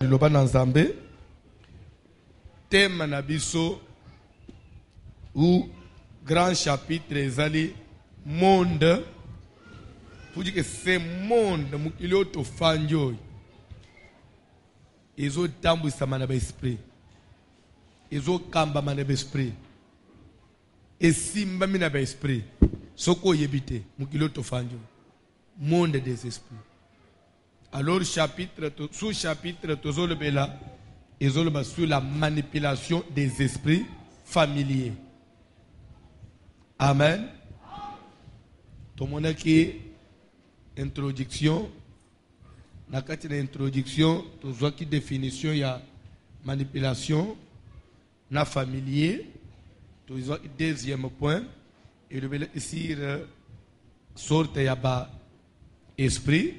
Liloba na Nzambe thème na biso ou grand chapitre ezali monde pour dire que ce monde mukili oto fanjo ezo tambwisa mana ba esprit ezo kamba mana ba esprit esimba mina ba esprit soko yebite mukili oto fanjo monde des esprits. Alors, sous-chapitre, sur la manipulation des esprits familiers. Amen. Tout le monde qui introduction, dans la introduction, tout le qui définition, il y a manipulation, na familier, tout le deuxième point, et le ici, sorte, il y a esprit.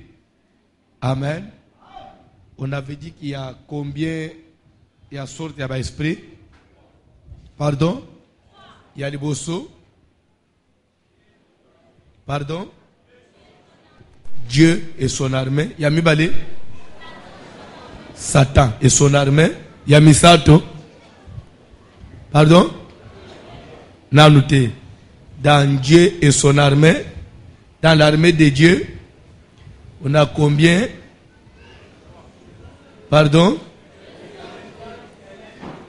Amen. On avait dit qu'il y a combien il y a sortes d'esprit. Pardon. Il y a les bossos. Pardon. Dieu et son armée. Il y a Mibale. Satan et son armée. Il y a Misato. Pardon. Nanouté. Dans Dieu et son armée. Dans l'armée de Dieu. On a combien? Pardon?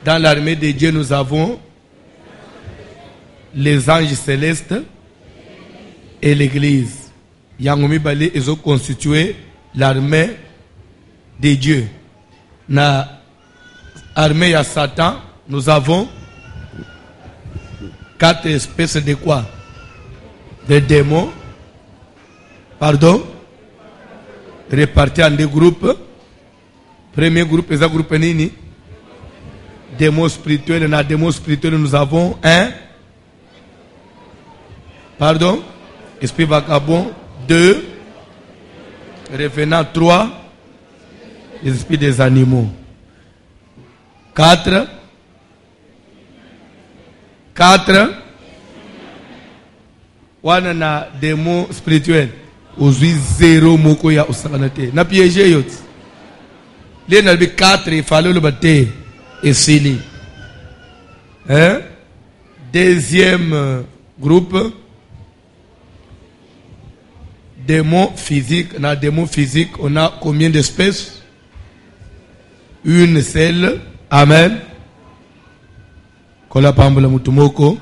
Dans l'armée de Dieu, nous avons les anges célestes et l'église. Yangomi Bale, ils ont constitué l'armée de Dieu. Dans l'armée à Satan, nous avons 4 espèces de quoi? De démons. Pardon? Répartis en 2 groupes. Premier groupe, c'est un groupe nini. Démons spirituels. Dans les démons spirituels, nous avons un. Pardon. Esprit vagabond. 2. Revenant 3. Les esprits des animaux. 4. Wana na démons spirituels. Aujourd'hui, 0 moko ya osakanate. Na piégé yot. Les nalbi 4, il fallait le battre. Et sili. Hein? Deuxième groupe. Démons physiques. Dans démons physiques, on a combien d'espèces? Une seule. Amen. Kola pambula mutumoko.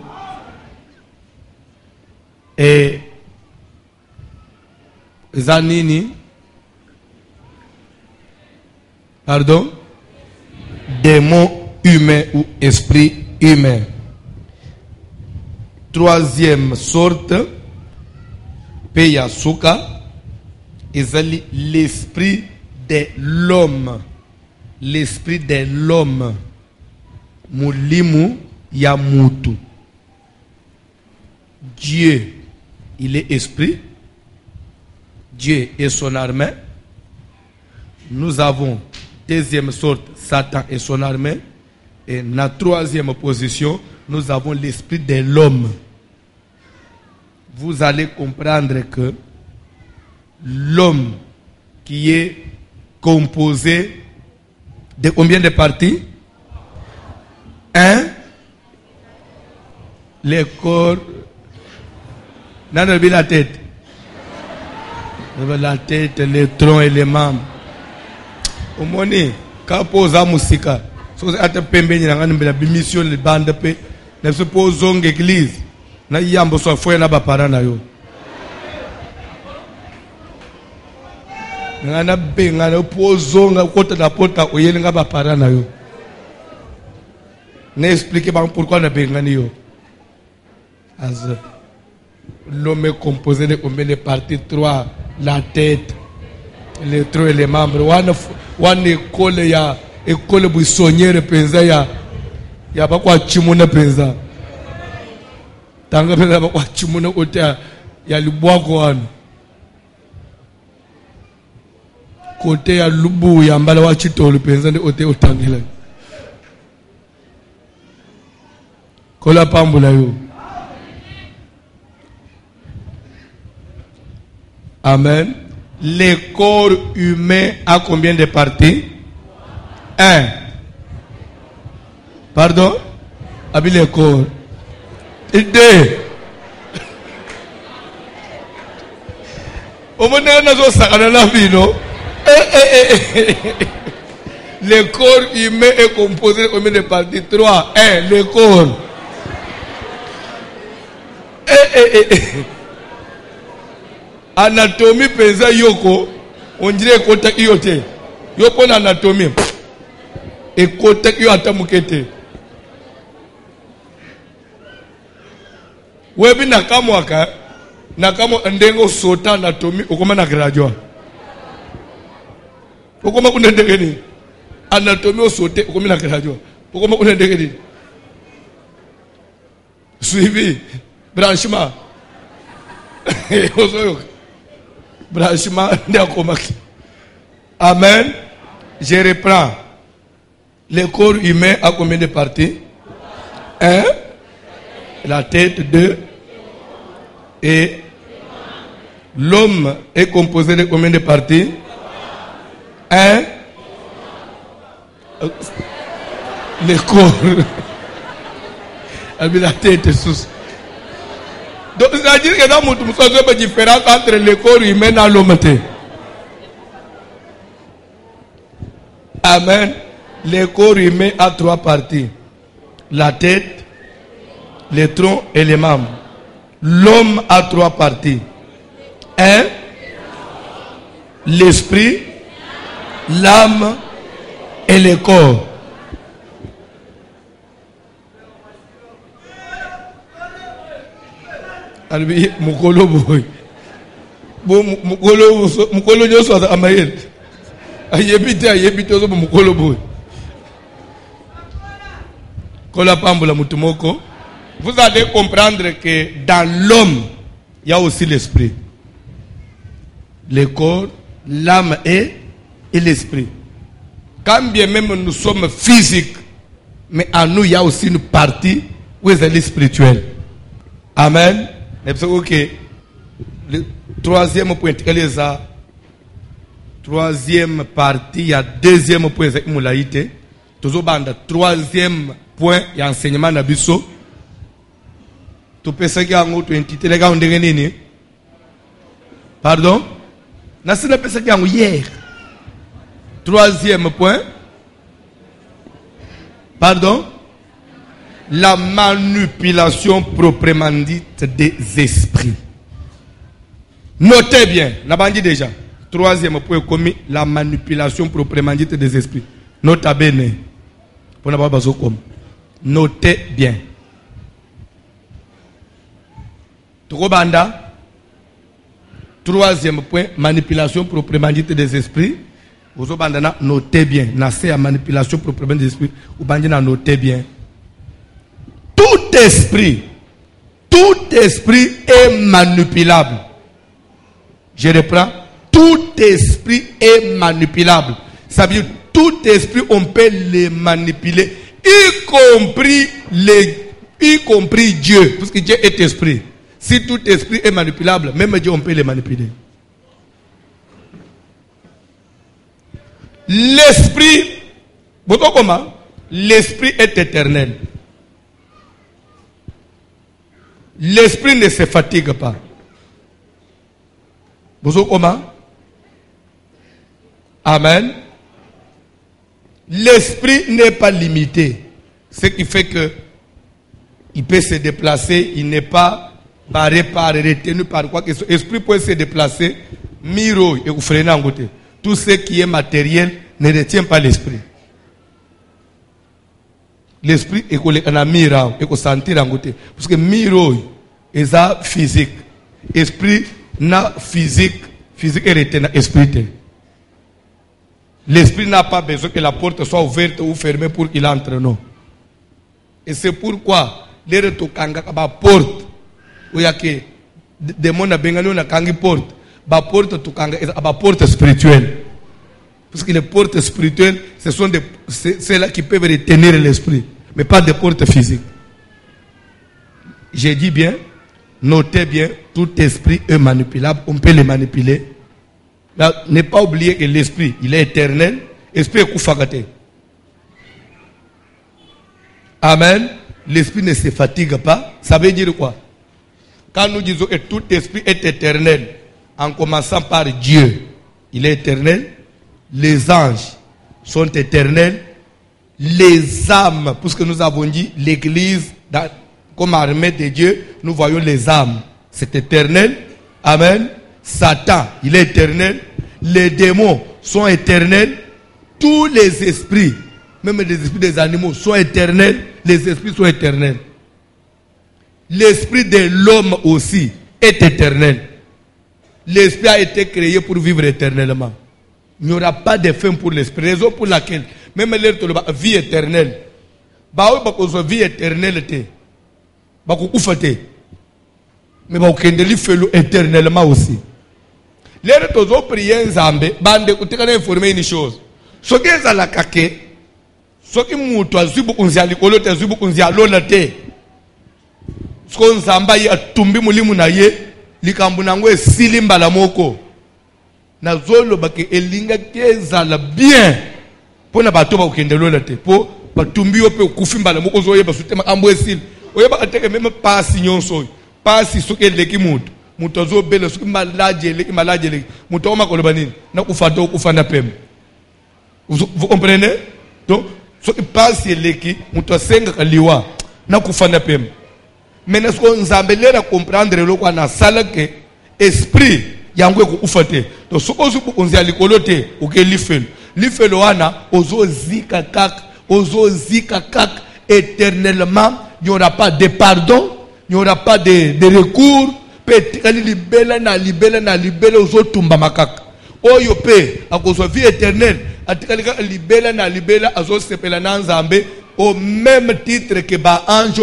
Et Zanini, pardon, démon humain ou esprit humain. Troisième sorte, Peyasuka, l'esprit de l'homme. L'esprit de l'homme. Mulimu Yamutu. Dieu, il est esprit. Dieu et son armée. Nous avons deuxième sorte, Satan et son armée. Et la troisième position, nous avons l'esprit de l'homme. Vous allez comprendre que l'homme qui est composé de combien de parties? 1. Le corps. Dans la tête. La tête, les troncs et les membres. Au moins, quand on pose la musique, si on a une mission de bande, on se pose dans l'église. On a besoin de faire des parents. On a besoin de poser la porte où il y a des parents. On explique pourquoi on a besoin de l'homme est composé de combien de parties? 3. La tête, les troncs et les membres. One école ya école buissonnière penza ya pas quoi chimona penza. Tanga penza pas quoi chimona ote ya luboa koan. Côté ya lubu ya mbala wa chitolo penza de ote otangela. Kola pambula yo. Amen. Le corps humain a combien de parties? 1. Pardon? Avec les corps. 2. Au moins, le corps humain est composé de combien de parties? 3. 1. Le corps. Anatomie pesa yoko. On dirait kota yote. Yoko anatomie. Et kota yo atamukete. Webi nakamwaka. Nakamo ndengo sota anatomie. Okoma na graduate. Okoma kunendegeni. Anatomie au sauté, comme la graduation. Pourquoi on a dit? Suivi. Branchement. Branchement. Amen. Je reprends. Le corps humain a combien de parties? 1. La tête. 2. Et l'homme est composé de combien de parties? 1. Le corps. Avec la tête sous. Donc, c'est-à-dire que dans mon tout, il y a une différence entre le corps humain et l'homme. Amen. Le corps humain a 3 parties. La tête, le tronc et les membres. L'homme a 3 parties. 1. L'esprit, l'âme et le corps. Albi mukolo boy. Bo mukolo nyoso amayel. Ayebite zo mukolo boy. Kola pambola mutumoko. Vous allez comprendre que dans l'homme, il y a aussi l'esprit. Le corps, l'âme et l'esprit. Quand bien même nous sommes physiques, mais en nous, il y a aussi une partie où est spirituelle. Amen. Ok. Le troisième point, quel est ça? Troisième partie, il y a deuxième point, c'est moulaïté. Toujours bande. Troisième point, il y a enseignement d'abisso. Tu peux se dire en entité, les gars, on dirait pardon? N'a-t-il pas pensé hier? Troisième point. Pardon? La manipulation proprement dite des esprits. Notez bien. N'a dit déjà. Troisième point commis. La manipulation proprement dite des esprits. Notez bien. Pour n'avoir pas comme. Notez bien. Trobanda. Troisième point. Manipulation proprement dite des esprits. Vous notez bien. Notez la manipulation proprement des esprits. Vous notez bien. Tout esprit est manipulable. Je reprends. Tout esprit est manipulable. Ça veut dire tout esprit, on peut le manipuler, y compris Dieu, parce que Dieu est esprit. Si tout esprit est manipulable, même Dieu, on peut le manipuler. L'esprit, vous voyez comment? L'esprit est éternel. L'esprit ne se fatigue pas. Vous voyez comment? Amen. L'esprit n'est pas limité. Ce qui fait que il peut se déplacer, il n'est pas barré par, retenu par quoi que ce soit. L'esprit peut se déplacer, miro et vous freinez en côté. Tout ce qui est matériel ne retient pas l'esprit. L'esprit est un miro et qu'on sentir en côté. Parce que miro est ça physique. Esprit n'a physique et retenu esprit. L'esprit n'a pas besoin que la porte soit ouverte ou fermée pour qu'il entre, non. Et c'est pourquoi les retokanga ba porte où il y a que des monde à bengali on a kangi porte ba porte tokanga ba porte spirituelle. Parce que les portes spirituelles ce sont celles qui peuvent retenir l'esprit, mais pas des portes physiques. J'ai dit bien, notez bien, tout esprit est manipulable, on peut le manipuler. Ne pas oublier que l'esprit, il est éternel. L'esprit est koufagate. Amen. L'esprit ne se fatigue pas. Ça veut dire quoi? Quand nous disons que tout esprit est éternel, en commençant par Dieu, il est éternel. Les anges sont éternels. Les âmes, puisque nous avons dit l'église comme armée de Dieu, nous voyons les âmes. C'est éternel. Amen. Satan, il est éternel. Les démons sont éternels. Tous les esprits, même les esprits des animaux, sont éternels. Les esprits sont éternels. L'esprit de l'homme aussi est éternel. L'esprit a été créé pour vivre éternellement. Il n'y aura pas de fin pour l'esprit. Raison pour laquelle, même la vie éternelle, vie éternelle, mais éternellement aussi. Les gens qui prient Nzambe, bande écouter quand informer une chose. Ce qui est à la kake, ce qui mouto azu bukunzi alikolo te azu bukunzi alola te. Ce qu'on Nzamba ya tumbi mulimu na ye, likambu nango esilimba la moko. Na zolo bake elinga kezala bien. Po na bato ba ukende lola te. Po batumbi yo pe ukufimba la moko zoye basutema ambo esil. Oyeba ateke même pas nyonso. Pas soke leki mutu. Mutu zo bele soki malaje leki. Mutu oma koloba nini? Na kufato ukufanda pem. Vous comprenez? Donc, ce qui passe leki, mutu senga kaliwa na kufanda pem. Mais est-ce qu'on s'embellit à comprendre le quoi na sala que esprit yango ko ufate. Donc ce qu'on suppose qu'on zali kolote ou que l'ifel wana ozo zika kak éternellement, il n'y aura pas de pardon, il n'y aura pas de recours. Peut-être libela na libela ozo tumba makak. Oyo pe a cause vie éternelle. Atika libela na libela azo sepela na Nzambe. Au même titre que ba ange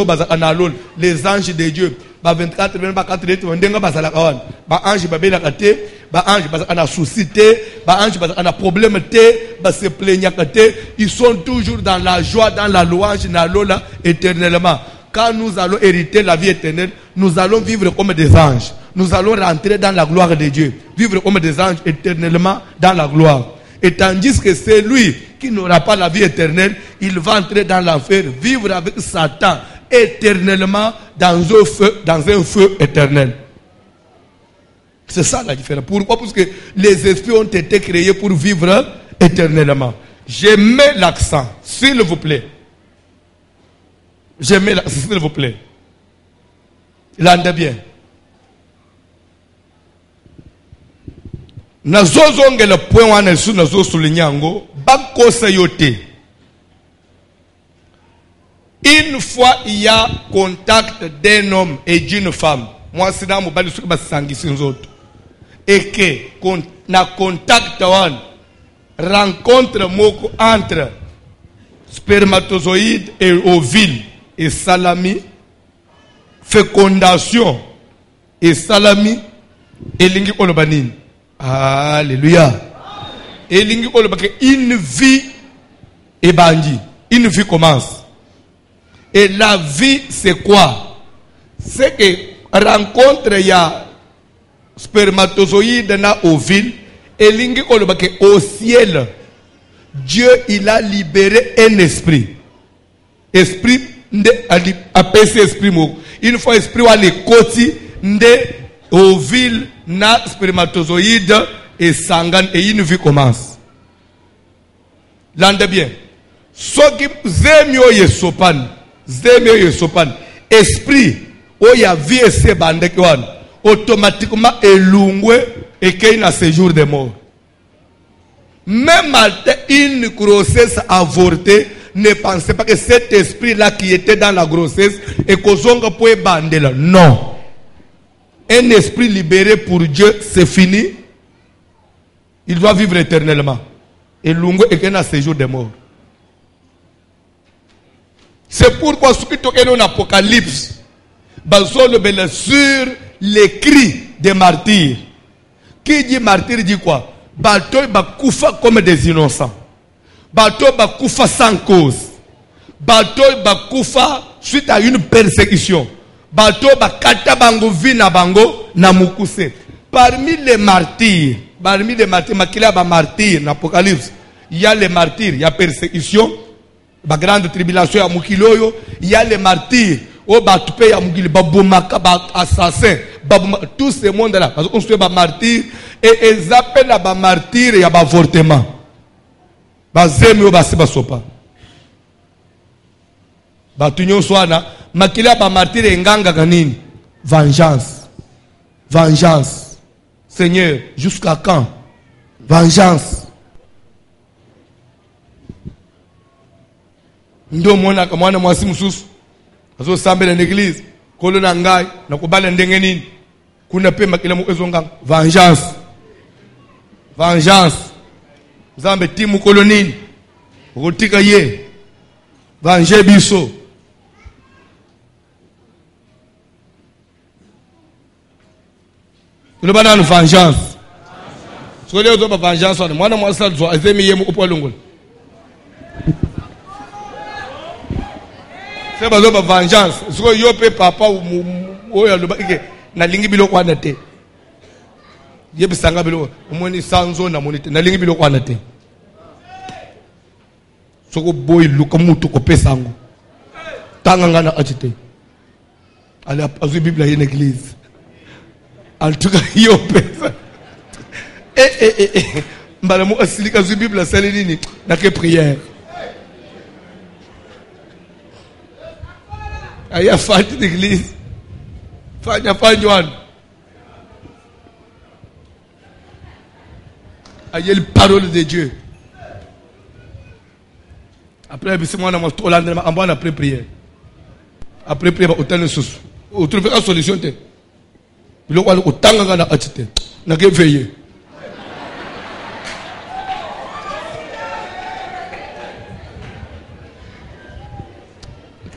les anges de Dieu, ba 24 ba 4 ndenga bazala kawan, ba ange ba bela kate, ba ange ba ana souci te, ba ange ba ana problème te, ba se plaignent kate, ils sont toujours dans la joie, dans la louange na lola éternellement. Quand nous allons hériter la vie éternelle, nous allons vivre comme des anges. Nous allons rentrer dans la gloire de Dieu, vivre comme des anges éternellement dans la gloire. Et tandis que c'est lui qui n'aura pas la vie éternelle, il va entrer dans l'enfer, vivre avec Satan éternellement dans un feu éternel. C'est ça la différence. Pourquoi? Parce que les esprits ont été créés pour vivre éternellement. Je mets l'accent, s'il vous plaît. Je mets l'accent, s'il vous plaît. L'entendez bien. Nazozonge le point wana su nazo souligner bakosa yote. Une fois il y a contact d'un homme et d'une femme, moi c'est dans mon bali sur basangi sinzoto, et que na contact one rencontre moko entre spermatozoïde et ovule et salami, fécondation et salami et lingi olobanini. Alléluia. Et une vie est bandit. Une vie commence. Et la vie, c'est quoi? C'est que rencontre il y a spermatozoïde na ovule. Et au ciel, Dieu il a libéré un esprit. Esprit appelé esprit. Une fois esprit a les côtés de ovule na spermatozoïde et sangan et une vie commence. L'entendez bien. Ce qui zemio yesopan, esprit oya vie et se bande kwan automatiquement elungwe et qu'il y a séjour de mort. Même une grossesse avortée, ne pensez pas que cet esprit là qui était dans la grossesse et kozonga poe bande là. Non. Un esprit libéré pour Dieu, c'est fini. Il doit vivre éternellement. Et l'ungo est qu'un séjour de mort. C'est pourquoi ce qui est dans l'Apocalypse, sur les cris des martyrs. Qui dit martyr dit quoi? Bato bakoufa comme des innocents. Bato bakoufa sans cause. Bato bakoufa suite à une persécution. Bato bakata bango vina bango na mukuse. Parmi les martyrs, makila ba martyrs, l'Apocalypse, il y a les martyrs, il y a persécution, La grande tribulation à Mukiloyo, il y a les martyrs. Oh, Batupé, ya Mukili, Babomaka, assassin, tout ce monde-là. Parce qu'on se fait des martyrs et ils appellent les martyrs et avortement. Bazemi, Basiba Sopa. Batunyo Swana, Makila, martyr et Nganga Ganini. Vengeance. Vengeance. Seigneur, jusqu'à quand? Vengeance. Ndo mwana kamwana mwasi mususu azo sambela l'église kolo na ngai na kubala ndenge nini kuna pema kila mwezo nganga vengeance vengeance zambe timu kolo nini rotika ye venger biso le bana na vengeance so leo zo ba vengeance wana mwana mwasi zo azemi yemu upolongola c'est pas une vengeance. Si vous avez papa ou na lingi biloko wana te. Yebi sanga biloko omoni sanzo na monite na lingi biloko wana te. Soko boy luka mutu ko pesango. Tanga ngana achite. Ale azu Bible ya l'église. En tout cas yo pesa. Mbala mo asilika azu Bible sale nini na ke prière. Il y a fait d'église. Il y a fait Johan. Il y a la parole de Dieu. Après, c'est moi, après prière. Après prière, autant de choses. Vous trouvez la solution. Il y a autant de choses. Il y a veiller.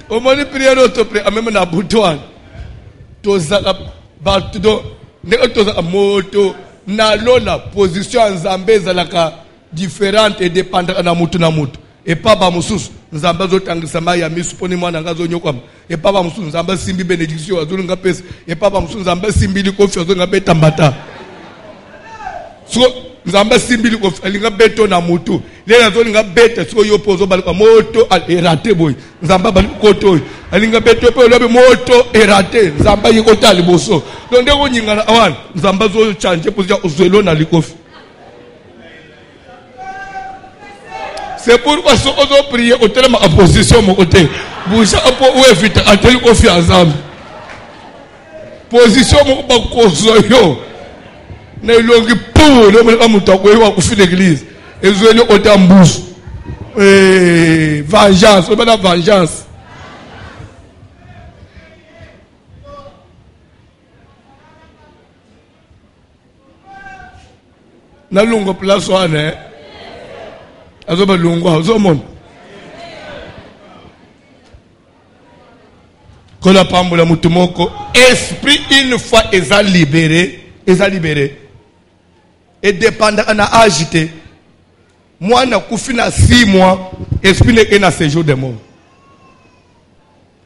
Au moment de prier, même na bouton, toza batudo, ne toza moto, na la position en Zambé zalaka différente et dépendante na mutu na mutu. Et pas ba musus, Zamba zo tangisama ya misuponi mwana ngazo nyokwam. Et pas ba musus, Zamba simbi bénédiction azulu ngapes. Et pas ba musus, Zamba simbi li kofi azulu ngapeta mbata. So Zamba simbi li kofi alinga beto na mutu. Lena zoli nga bete so yo pozo balika moto erate boy. Zamba bali koto alinga beto pe lobe moto erate. Zamba yikota liboso. Donde ko nyingana awan. Zamba zo chanje position ozelo na likofi. C'est pourquoi si on prie au terme en position mon côté. Boucha pour ou éviter à tel kofi ensemble. Position mon ba kozo yo. Na longi pour le mo mutako yo ku fi l'église. Et je vais au tambouche. Vengeance, on va la vengeance. Na lungo place wane. Azoba lungo, azomon. Quand la pambola mutumoko, esprit une fois est libéré, et dépendant à agité. Moi, na kufina 6 mois, esprit n'est qu'un séjour de mort.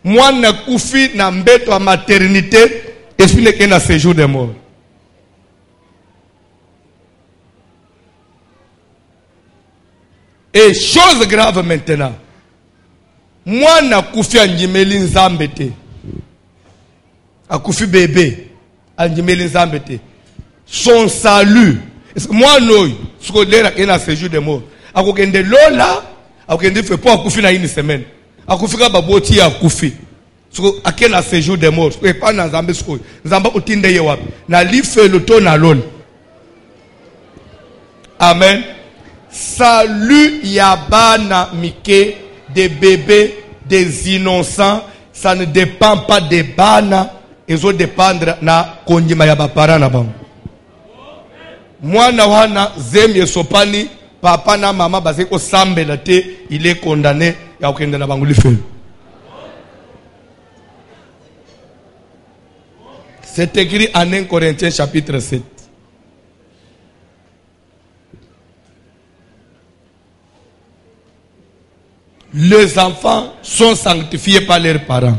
Moi, na kufi na mbeto à maternité, esprit n'est qu'un séjour de mort. Et chose grave maintenant. Moi, na kufi anjimeli nzambete. A kufi bébé, anjimeli nzambete. Son salut. Moi, non, ce qu'on dit là, séjour de mort. A kokende lola, a kokende fait pas akufi na une semaine. A kufi ka baboti a kufi. Ce qu'on a quel séjour de mort. Ce pas dans Zambé ce qu'on. Zamba utinde yewap. Na li fait le ton à lol. Amen. Salut yabana mike des bébés, des innocents. Ça ne dépend pas des bana. Ils ont dépendre na kondima ya bapara na bango. Mwana wana zemye sopani papa na mama baseko sambela te il est condamné ya okenda na bangu lifelo. C'est écrit en 1 Corinthiens chapitre 7. Les enfants sont sanctifiés par leurs parents.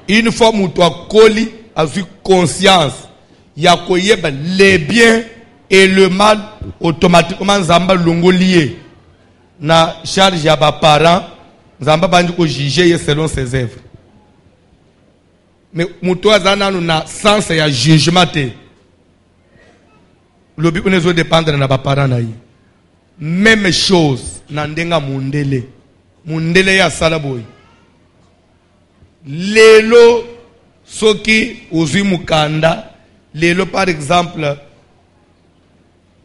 Une fois que tu as conscience, yakoyeba les biens et le mal automatiquement nzamba longo lié na charge ya ba parents nzamba bandi ko juger selon ses œuvres. Mais muto azana na sens ya jugement te lobi unezo dépendre na ba parents na yi. Même chose na ndenga mundele ya salaboy lelo soki uzwi mukanda lelo par exemple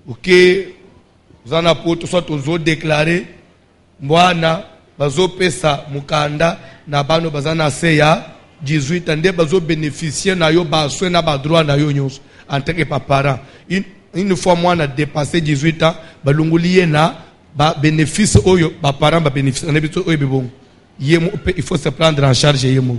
ok zana poto soit ozo déclarer mbwana bazo pesa mukanda na bano bazana se ya 18 ande bazo bénéficier na yo baswe na ba droit na yo nyonso en tant que parent. Une fois mwana dépassé 18 ans balunguliye na ba bénéfice oyo ba parents ba bénéfice na bito oyo bebon yemo il faut se prendre en charge yemo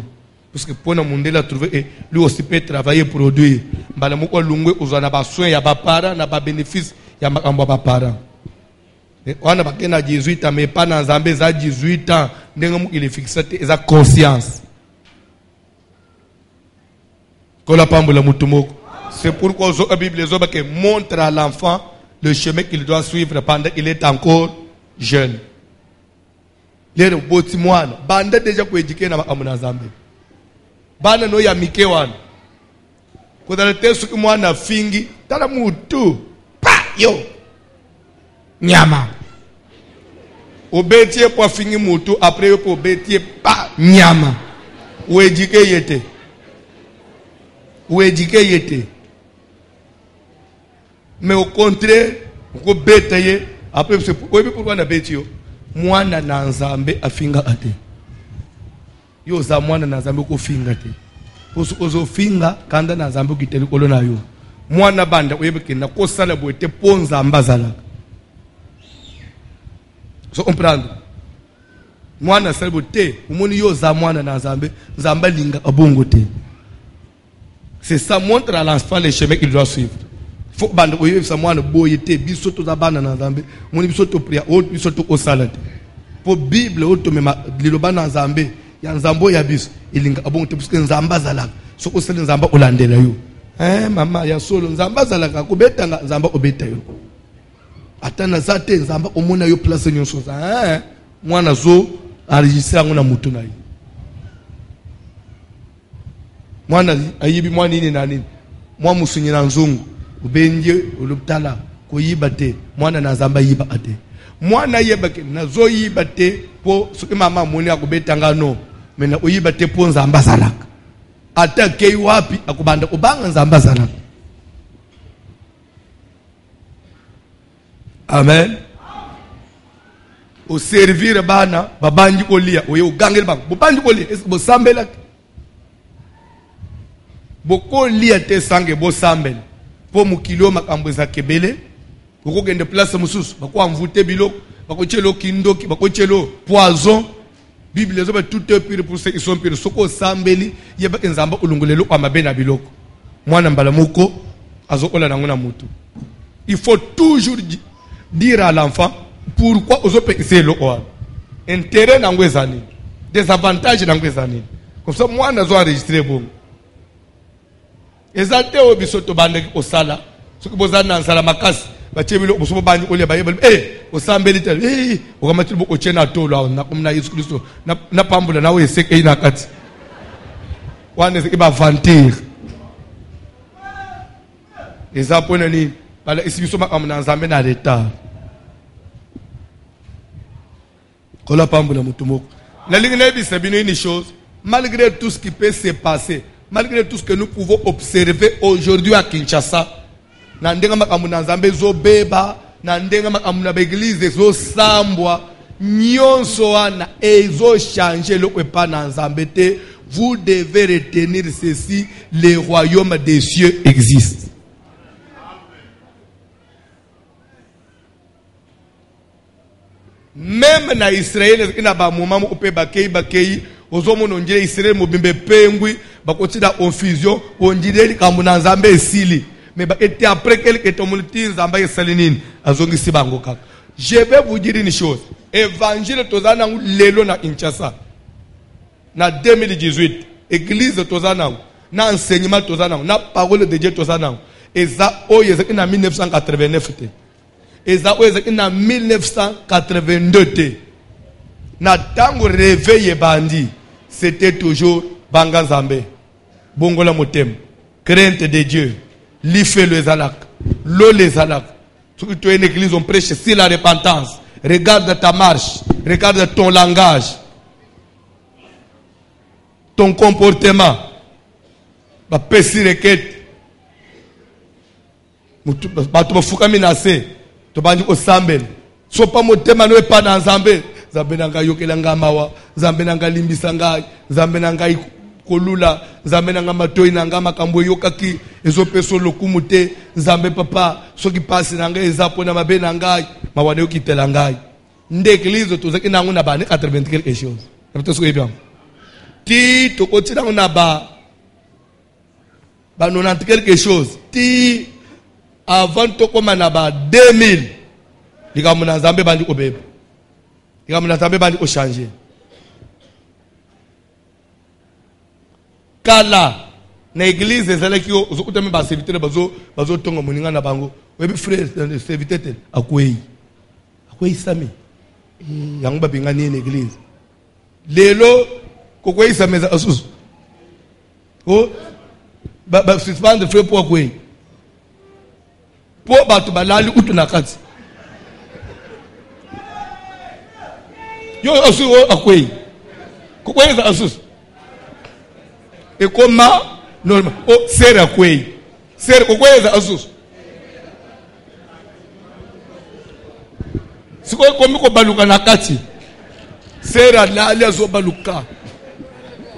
parce que pour mundela trouver lui aussi peut travailler produire mbala moko lungwe uzana ba soin ya ba parents na ba bénéfice ya makambo ba parents wana bakena 18 ans mais pas dans Zambie za 18 ans ndenga mu il est fixé eza conscience kola pambola mutumoko. C'est pourquoi la Bible montre à l'enfant le chemin qu'il doit suivre pendant qu'il est encore jeune. Les botimwana banda déjà ko éduquer na amuna Zambie. Bana no ya mike wana. Ko dala tesu ki mwana fingi tala mutu pa yo nyama. Obetie po fingi mutu après yo po obetie pa nyama. Ou éduquer yete. Ou éduquer yete. Mais au contraire, vous bétaillez. Après, c'est pourquoi on a bétio. Moi, na nzambe afinga ate. Yo za mwana na nzambe ko finga te. Poso ozo finga kanda na nzambe kiteli kolona yo. Mwana banda oyebeke na ko sala boete ponza mbazala. So on prend. Mwana sala boete, umoni yo za mwana na nzambe, nzamba linga abongo te. C'est ça montre à l'enfant les chemins qu'il doit suivre. Faut bande oyo sa mwana boyete bisoto za bana na nzambe moni bisoto priya o bisoto osalate po bible o to mema liloba na nzambe ya nzambo ya biso ilinga abongo te nzamba zalaka so osele nzamba olandela yo mama ya solo nzamba zalaka ko betanga nzamba obeta yo atana zate nzamba omona yo place nyonso za mwana zo enregistrer ngona mutu na yo mwana ayibi mwana nini na nini mwa musunyira nzungu ubenje uluptala kuyibate mwana na nzamba yiba ate mwana yebake nazo yibate po soki mama moni akubetanga no mena uyibate po nzamba zalaka atake wapi akubanda ubanga nzamba zalaka. Amen. O servir bana babanji kolia oye ugangel bang babanji kolia bo sambela boko lia te sange bo sambela po mukilo makambo za kebele boko gende place mususu bako amvute biloko bako chelo kindoki bako chelo poison bible zo ba tout est pire pour ceux qui sont pires soko sambeli yeba nzamba ulungulelo kwa mabena biloko mwana mbala moko azokola nangona mutu. Il faut toujours dire à l'enfant pourquoi ozope iselo kwa intérêt nangwezani désavantage nangwezani comme ça mwana zo enregistrer bon ezate obisoto bande osala soki bozana nsala makasi bachebilo bosobo bandi ole bayebele osambeli tele okamati boko chena tolo na kumna Yesu Kristo na pambula nawe eseke ina kati wane iba vantir ezapona ni bala isibiso makamna nzambe na retard kola pambula mutumoko na lingine bi sabino une chose malgré tout ce qui peut se passer. Malgré tout ce que nous pouvons observer aujourd'hui à Kinshasa, nandenga makamuna nzambe zo beba, nandenga makamuna beglize zo sambwa, nyonso wana ezo changer le kwepa na nzambe te. Vous devez retenir ceci, le royaume des cieux existe. Même na Israël, il y a un moment où on peut bakei, ozomono njire Israël mobimbe pengwi bakotida confusion onjire likambo na nzambe esili mais ba était après quelque temps multi nzamba yesalinini azongi sibango kaka. Je vais vous dire une chose, évangile tozana lelo na Kinshasa na 2018 église tozana na enseignement tozana, na parole de Dieu tozana. Et ça, oh, il y a 1989. Et ça, oh, il y a 1982. Na tango réveil bandi, c'était toujours Banga Zambé. Bongola Motem. Crainte de Dieu. L'Ife le Zalak. L'eau les Zalak. Tu es une église, on prêche sur la repentance. Regarde ta marche. Regarde ton langage. Ton comportement. Ba pesi requête. Ba to fuka minase. To bandi ko sambel. So pa motema no pa na Zambé. Zambé nanga yokela ngamawa. Zambé nanga limbisa ngai. Zambé nanga kolula. Zambé nanga matoi nanga makambo yokaki. Ezo peso lokumu te. Zambé papa soki pasi nanga ezapo na mabe nanga. Mawane okitela ngai. Nde église tozaki nango na ba ne 80 quelque chose. Rapete so bien. Ti to koti nango na ba 90 quelque chose. Ti avant to koma na ba 2000. Likambo na Nzambe bandi ko beba. Likambo na Nzambe bandi ko changer. Kala na église ezalaki ozokuta me ba serviteur bazo tonga moninga na bango. Webi frère serviteur akwei. Akwei sami. Yango ba bingani na église. Lelo kokwei sami za asusu. Oh ba suspendre frère pour akwei. Po batu balali utu na kati. Yo asu akwei. Kokwei za asusu. Et comment normal oh sera akwei. Sera kokwei za asusu. Siko komi ko baluka na kati. Sera lali azo baluka.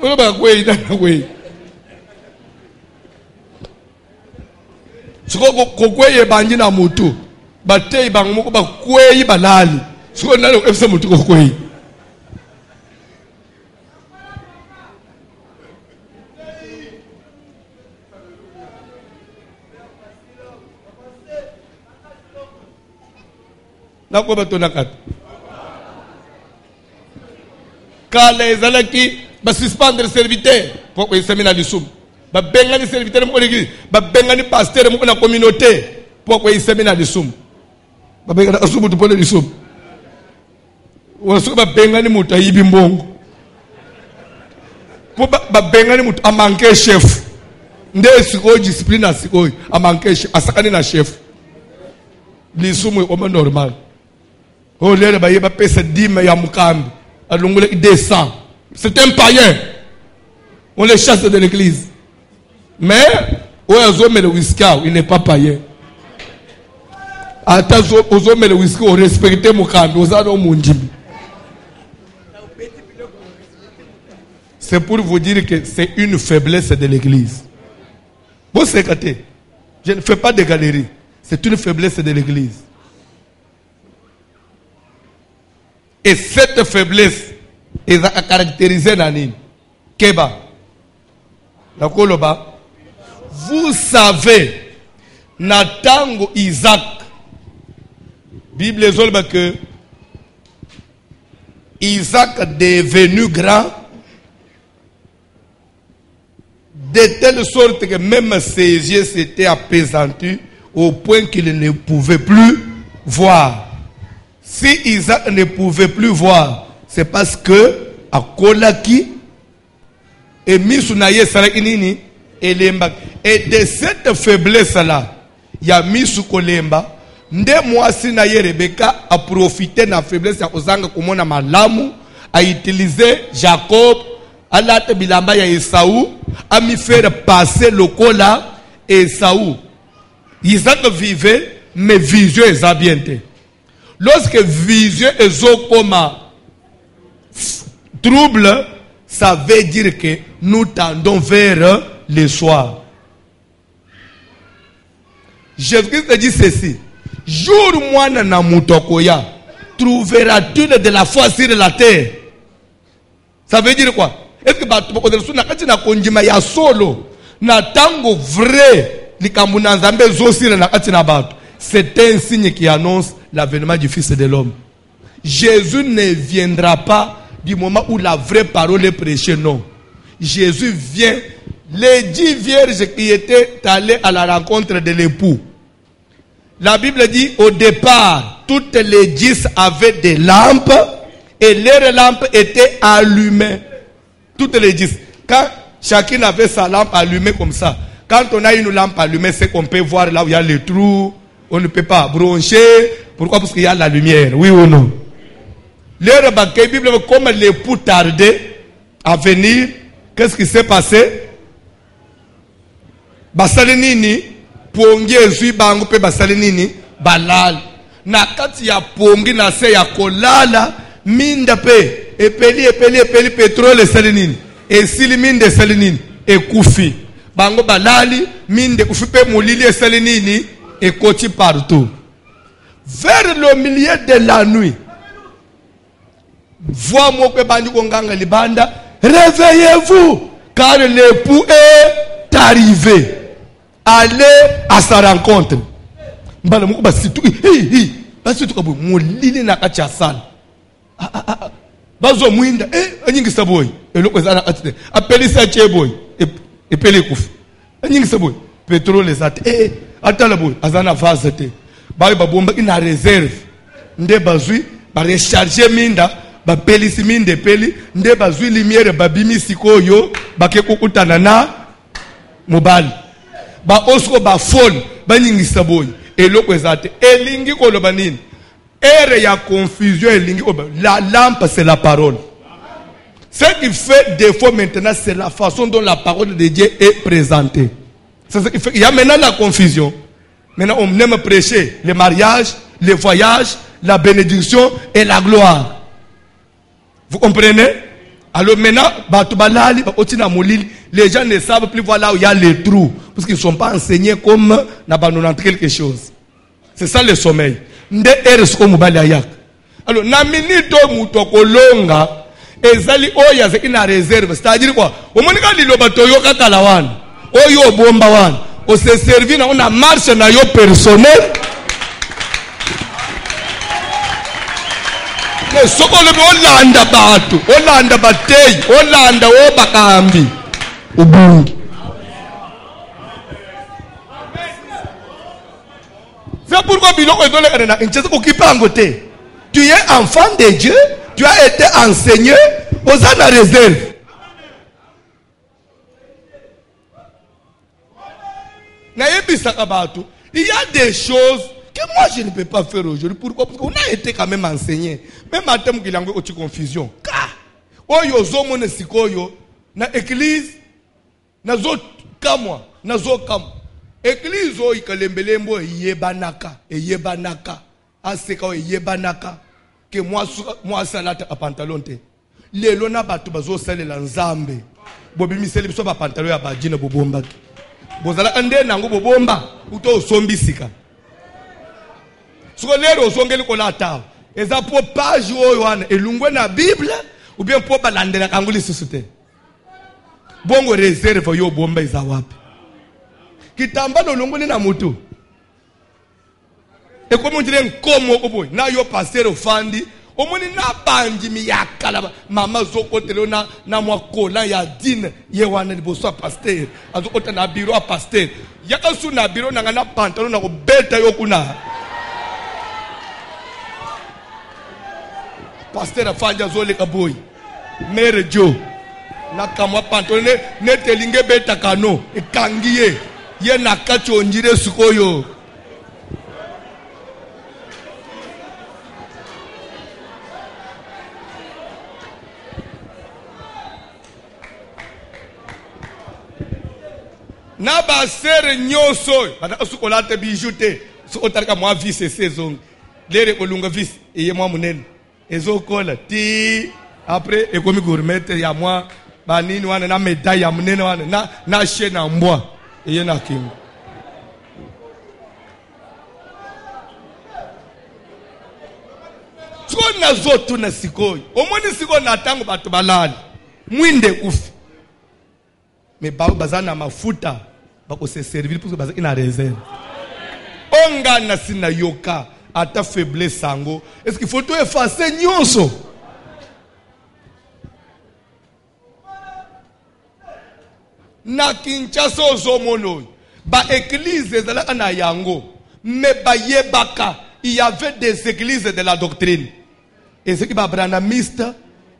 Ono ba akwei na akwei. Siko kokwei banji na mutu. Batei bangu moko ba kwei balali. Siko nalo efse mutu kokwei. Nako batona kat. Kala ezalaki ba suspendre serviteur pour que semina lisum. Ba bengani serviteur mo l'église, ba bengani pasteur mo na communauté pour que semina lisum. Ba bengani asubu to pole lisum. Wasu ba bengani muta yibi mbongo. Po ba bengani muta amanke chef. Nde siko discipline siko amanke chef asakani na chef. Lisum est comme normal. Oh, l'air de ba pesa dime ya mukambi. Alongole descend. C'est un païen. On les chasse de l'église. Mais, le whisky, il n'est pas païen. Attention, aux hommes le whisky, on respecte mukambi. Aux hommes mundibi. C'est pour vous dire que c'est une faiblesse de l'église. Vous savez, je ne fais pas de galeries. C'est une faiblesse de l'église. Et cette faiblesse est caractérisée dans l'île. Keba. Vous savez, Natango Isaac, Bible dit que Isaac devenu grand, de telle sorte que même ses yeux s'étaient apaisantis au point qu'il ne pouvait plus voir. Si Isaac ne pouvait plus voir, c'est parce que à Kolaki et Misunaye Sarakinini et Lemba. Et de cette faiblesse-là, il y a Misu Kolemba. Nde mwasi na ye Rebecca a profité de la faiblesse ya Ozanga kumona malamu, a utilisé Jacob, a late bilamba ya Esaü, a mis faire passer le cola Esaü. Isaac vivait, mais vision est habiente. Lorsque vision est comme trouble, ça veut dire que nous tendons vers le soir. Jésus-Christ dit ceci. Jour moine na mutokoya, trouveras-tu de la foi sur la terre? Ça veut dire quoi? Est-ce que na konjima ya solo na tango vrai likambu na Nzambe zosira na kati na bato? C'est un signe qui annonce l'avènement du Fils de l'homme. Jésus ne viendra pas du moment où la vraie parole est prêchée, non. Jésus vient les 10 vierges qui étaient allées à la rencontre de l'époux. La Bible dit au départ, toutes les 10 avaient des lampes et leurs lampes étaient allumées. Toutes les 10. Quand chacune avait sa lampe allumée comme ça, quand on a une lampe allumée, c'est qu'on peut voir là où il y a les trous, on ne peut pas brancher. Pourquoi? Parce qu'il y a la lumière, oui ou non? Leur baquet, Bible, comme l'époux tardait à venir, qu'est-ce qui s'est passé? Basalenini, pongi ezui bango pe basalenini, balal. Na kati ya pongi na se ya kolala, minda pe, epeli, pétrole salenini. Et sili minde salenini, et koufi. Bango balali, minde koufi pe moulili et salenini, et koti partout. Vers le milieu de la nuit, voix mokwe bandu konganga libanda, réveillez-vous, car l'époux est arrivé. Allez à sa rencontre. Mbala moko basitu, basitu kabu molili na kati ya sala. Bazo mwinda, anyingisa boy. Eloko ezana atite. Appeli sa cheboy. Epele kufu. Anyingisa boy. Pétrole ezate. Atala boy, azana vase te. Bayo babomba ina réserve. Nde bazui, ba recharger minda, ba pelisi minde peli, nde bazui lumière babimi sikoyo, bake kukutana na mobali. Ba osko ba phone, ba nyingisa boy. Eloko ezate. Elingi koloba nini? Ere ya confusion elingi koloba. La lampe c'est la parole. Ce qui fait défaut maintenant, c'est la façon dont la parole de Dieu est présentée. C'est ce qui fait. Il y a maintenant la confusion. Maintenant, on aime prêcher le mariage, le voyage, la bénédiction et la gloire. Vous comprenez? Alors maintenant, les gens ne savent plus voir là où il y a les trous. Parce qu'ils ne sont pas enseignés comme dans quelque chose. C'est ça le sommeil. Alors, na minito mutoko longa, ezali oya zekina réserve. C'est-à-dire quoi? Au moment où il y a toyoka kalawan, oyo bomba wan. On se servi na on a marche na yo personnel. Mais ce qu'on le Olanda batu, Olanda batei, Olanda obakambi, ubungi. C'est pourquoi biloko ezole kana incheza okipa ngote. Tu es enfant de Dieu, tu as été enseigné aux ana réserve. Il y a des choses que moi je ne peux pas faire aujourd'hui. Pourquoi? Parce qu'on a été quand même enseigné. Même à terme qu'il y a une confusion. Oyo zomone sikoyo na église na zo kamwa na zo kam. Église o ikalembelembo yebanaka aseka yebanaka que moi salata a pantalon te. Lelo na batu bazo salela nzambe. Bobimi sele biso ba pantalon ya bajina bobomba. Bozala ande nango bobomba uto sombisika. Suko lero osongeli ko lata. Eza po page oyo wana elungwe na Bible ou bien po balandela kanguli susute. Bongo réserve yo bomba eza wapi? Kitamba no lungwe na mutu. E komo ndire nkomo oboy na yo pasteur ofandi omoni na banji miyakala mama zokotelo na mwakola ya dine ye wana liboso pasteur azokota na biro a pasteur yakasu na biro nanga na pantalon na ko beta yo kuna pasteur afanja zole kaboy mere jo na kamwa pantalon ne telinge beta kano ekangiye ye nakacho njire sukoyo. Na ba sere nyoso bana asukolate bijute so otarika mwa vise saison lere kolunga vise eye mwa munene ezokola ti après ekomi gourmet ya mwa banini wana na médaille ya munene wana na chaîne na mbwa eye na kingo so na zotu na sikoyi omoni siko na tango batu balali mwinde ufi mais bazana mafuta bako se servir pour que baza ina réserve. Onga na sina yoka ata faiblesse sango. Est-ce qu'il faut tout effacer nyonso? na Kinshasa ozomono ba église ezalaka na yango mais ba yebaka il y avait des églises de la doctrine ezeki ba branamiste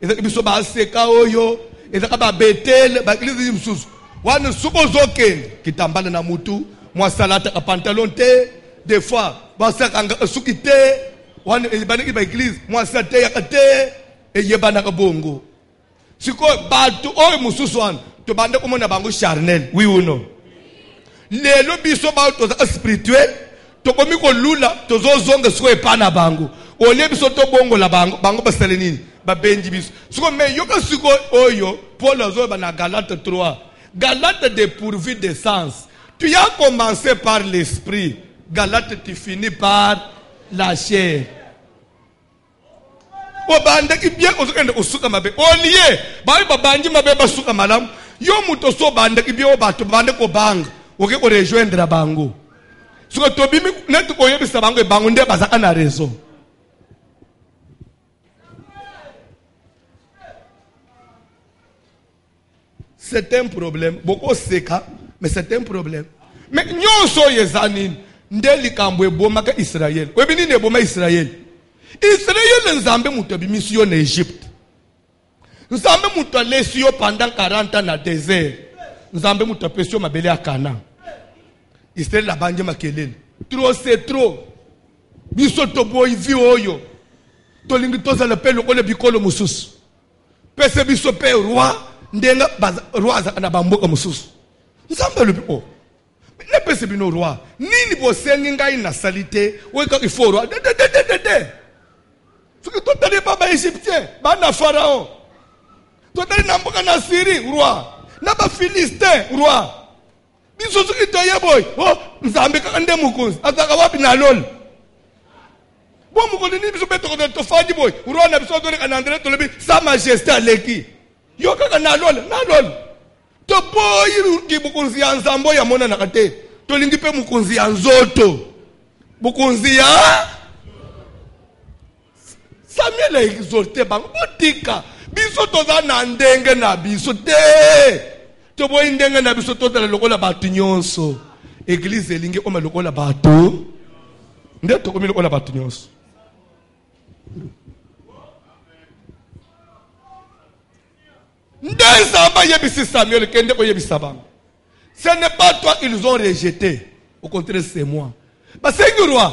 ezeki biso ba seka oyo ezeki ba Betel ba église msusu wana sukozokende kitambala na mutu mwa salata ka pantalon te des fois ba saka suki te wana ezibana ba église mwa sate ya te eyebana ka bongo siko batu oyo mususu wana to bande komona bango charnel oui ou non lelo biso ba to spirituel to komi ko lula to zozonga siko epana bango ole biso to bongo la bango basale nini ba benji biso siko me yoka siko oyo Paul azo ba na Galate 3 Galate dépourvu de sens tu as commencé par l'esprit Galate tu finis par la chair obanda ki bien ozokende usuka mabe olie bali babanji mabe basuka malamu yo muto so banda ki bien obato bande ko banga oke ko rejoindre bango siko tobimi net ko yebisa bango e bango nde bazaka na raison c'est un problème beaucoup seka mais c'est un problème mais nyonso yezani ndeli kambwe boma ka Israël webini ne boma Israël Israël nzambe muto bimisio na Egypte nzambe muto lesio pendant 40 ans na désert nzambe muto pesio mabele ya Kana Israël la banje makelele trop c'est trop biso to boy vi oyo to lingi toza le pelo ko le bikolo mususu pese biso pe roi ndenga roi za na bamboka mususu nzambe le bipo ne pese bino roi nini bosengi ngai na salite weka il faut roi de ce que toi t'allais pas égyptien ba na pharaon toi t'allais na mboka na Syrie roi na ba philistin roi biso soki toye boy oh nzambe kaka nde mukonzi azaka wapi na lol bo mukonzi ni biso beto ko to fandi boy roi na biso dole kana André tolobi sa majesté aleki yo kaka na lol to boy ki mukonzi ya nzambo ya mona na kate to lingi pe mukonzi ya nzoto mukonzi ya Samuel a exhorté bango botika biso toza na ndenge na biso te to boy ndenge na biso totala lokola batu nyonso église elingi oma lokola batu nde to komi lokola batu nyonso nde nzamba yebisi Samuel kende ko yebisa bango ce n'est pas toi ils ont rejeté au contraire c'est moi basengi roi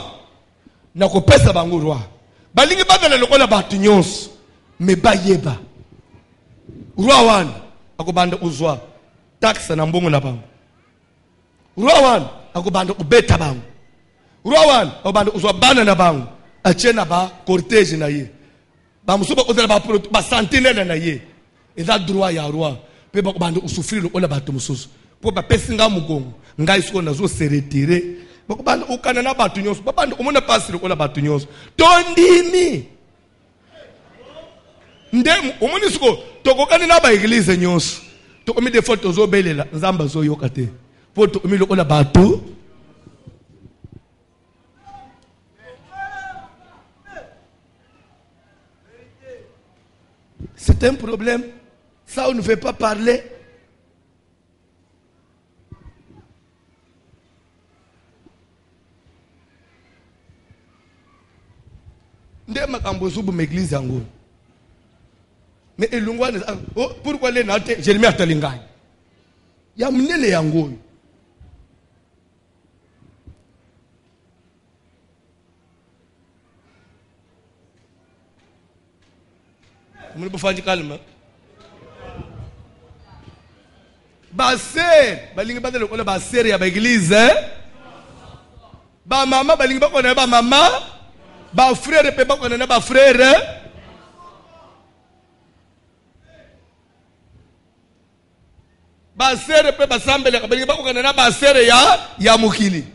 na kopesa bango roi balingi badala lokola batu nyonso me bayeba roi wana akobanda uzwa taxe na mbongo na bango roi wana akobanda ubeta bango roi wana akobanda uzwa bana na bango achena ba cortège na ye ba musuba kozela ba sentinelle na ye eza droit ya roi pe bakobanda usufrire lokola batu mususu po ba pesinga mugongo ngai siko nazo se retirer bakobanda ukana na batu nyonso babanda omona pasi lokola batu nyonso tondimi nde omoni siko tokokani na ba église nyonso tokomi des fois tozobelela nzamba zoyoka te po tokomi lokola batu c'est un problème ça on ne veut pas parler. Nde makambo zubu m'église yango mais elungwa oh pourquoi les nate Jérémie atalingani ya munene yango muni bufanji kalma baser balingi badalo kola baser ya ba église ba mama balingi bakona ba mama ba frère pe bakona na ba frère ba sere pe basambela balingi bakona na ba sere ya mukili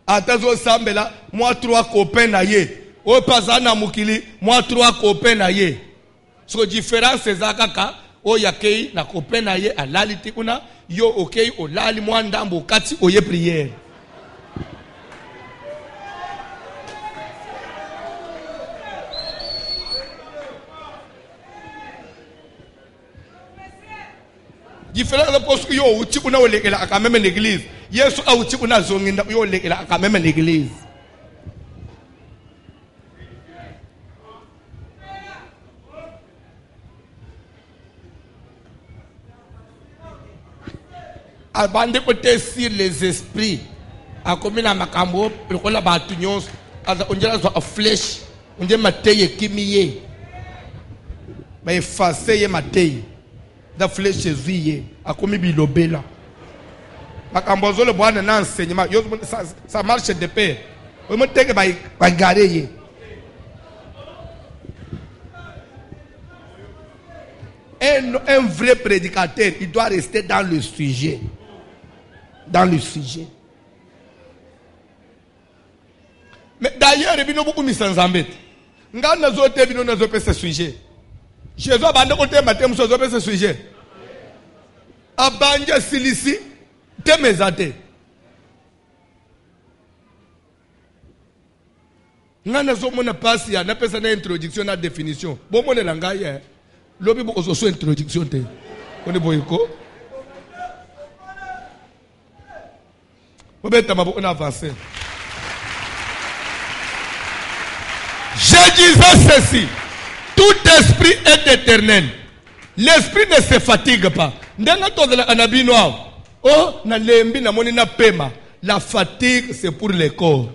atazo sambela moi 3 copains na ye o pasana mukili moi 3 copains na ye so différence za kaka o yakei na copain na ye alali tikuna yo okay o lali moi ndambo kati o ye prière. Différence de poste que yo uti kuna olekela quand même l'église. Yesu a uti kuna zonginda yo olekela quand même l'église. Abande côté sur les esprits. A comme na makambo lokola batu nyonso aza onjela zo a flèche onje mateye kimiye. Ba effacer ye mateye. Da flèche zuiye akomi bilobela. Makambo zo le bwana na enseignement ça marche de pair. On me teke ba garé ye. Un vrai prédicateur, il doit rester dans le sujet. Dans le sujet. Mais d'ailleurs, il y a beaucoup de gens qui ont fait ce sujet. Jésus a dit que ce sujet. Abanja silisi, temezate. Ngana zo mona pasi ya na pesa na introduction na définition. Bon mona langaya. Lobi bo ozo introduction te. On est boyko. On avance. Je disais ceci. Tout esprit est éternel. L'esprit ne se fatigue pas. La fatigue, c'est pour le corps.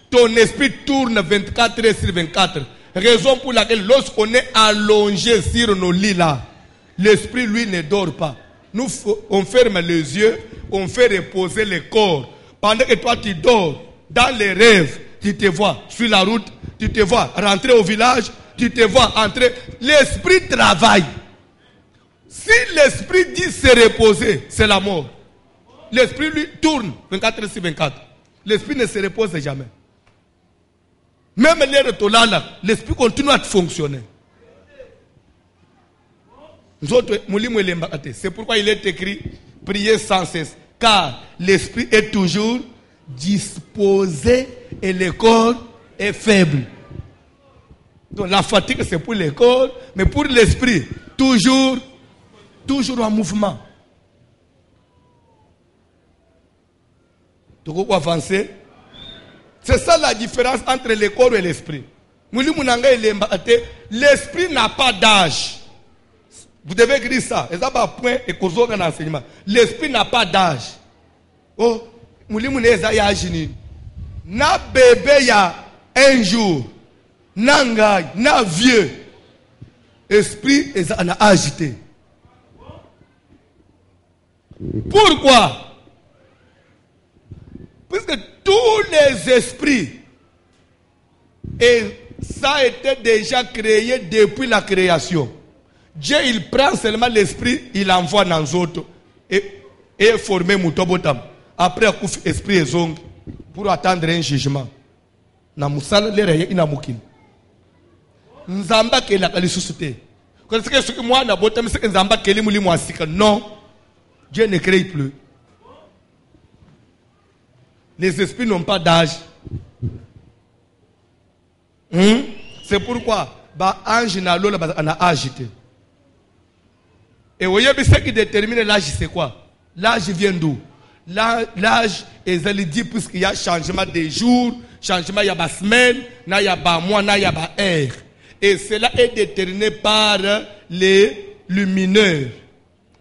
Ton esprit tourne 24 heures sur 24. Raison pour laquelle lorsqu'on est allongé sur nos lits là, l'esprit lui ne dort pas. Nous, on ferme les yeux, on fait reposer le corps. Pendant que toi tu dors, dans les rêves, tu te vois sur la route, tu te vois rentrer au village, tu te vois entrer. L'esprit travaille. Si l'esprit dit se reposer, c'est la mort. L'esprit lui tourne 24 sur 24. L'esprit ne se repose jamais. Même l'air tolala, l'esprit continue à fonctionner. C'est pourquoi il est écrit priez sans cesse. Car l'esprit est toujours disposé et le corps est faible. Donc la fatigue c'est pour le corps, mais pour l'esprit, toujours en mouvement. Tu peux avancer? C'est ça la différence entre le corps et l'esprit. L'esprit n'a pas d'âge. Vous devez écrire ça. L'esprit n'a pas d'âge. Oh, na bébé ya un jour, na vieux. Esprit est agité. Pourquoi? Puisque tous les esprits, et ça a été déjà créé depuis la création. Dieu, il prend seulement l'esprit, il envoie dans les autres et former Moutobotam. Après, l'esprit est zong pour attendre un jugement. Na musala lere ina mukin. Nzamba ke la kalisusute. Quand c'est que moi na botam c'est que nzamba ke li mulimu asika. Non, Dieu ne crée plus. Les esprits n'ont pas d'âge. C'est pourquoi ba ange na lola ba ana agité. Et vous voyez, ce qui détermine l'âge, c'est quoi? L'âge vient d'où? L'âge est dit puisqu'il y a changement des jours, changement, il y a des semaines, il y a des mois, il y a des heures. Et cela est déterminé par les lumineurs.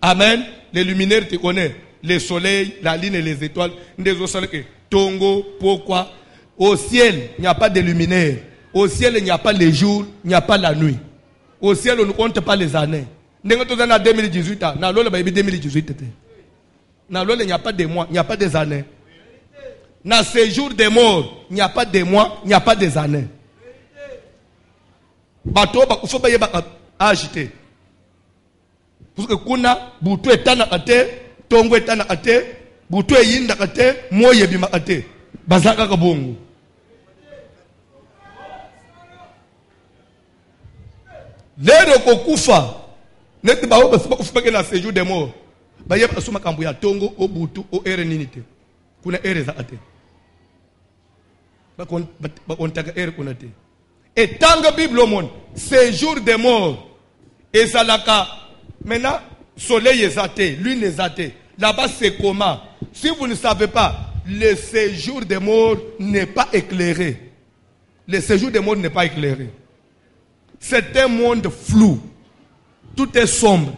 Amen. Les lumineurs, tu connais. Le soleil, la lune et les étoiles. Tongo, pourquoi? Au ciel, il n'y a pas de luminaires. Au ciel, il n'y a pas les jours, il n'y a pas la nuit. Au ciel, on ne compte pas les années. En 2018, dans l'eau, 2018. Dans l'eau, il n'y a pas de mois, il n'y a pas des années. Dans ces jours des morts, il n'y a pas de mois, il n'y a pas des années. Bateau, il faut pas agiter. Parce que kuna, boutou est en até, tongo est en até, boutou est yin até, moi yebima até. Bazaka kabongo. Lero kokufa. Net ba oba siba kufa ke na séjour des morts. Ba yeba asuma kambu ya tongo o butu o ere ninite. Kuna ere za ate. Ba on taga ere kuna te. Et tant que Bible au monde, séjour des morts. Et ça laka. Maintenant, soleil est athée, lune est athée. Là-bas, c'est comment? Si vous ne savez pas, le séjour des morts n'est pas éclairé. Le séjour des morts n'est pas éclairé. C'est un monde flou. Tout est sombre.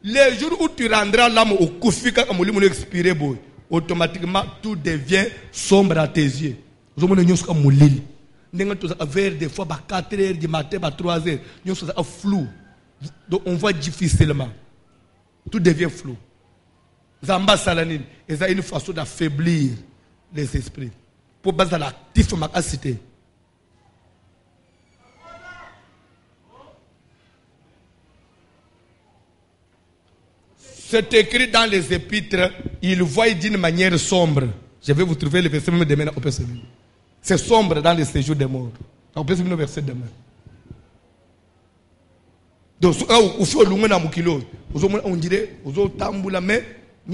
Les jours où tu rendras l'âme au koufika, automatiquement, tout devient sombre à tes yeux. Vers des fois, à 4 heures du matin, à 3 heures, c'est flou. Donc on voit difficilement. Tout devient flou. Zamba Salanine, c'est une façon d'affaiblir les esprits. Pour baser l'actif de ma cité. C'est écrit dans les épîtres, il voit d'une manière sombre. Je vais vous trouver le verset même demain au PCB. C'est sombre dans les séjours des morts. Au PCB, le verset demain. Donc, on dirait, nous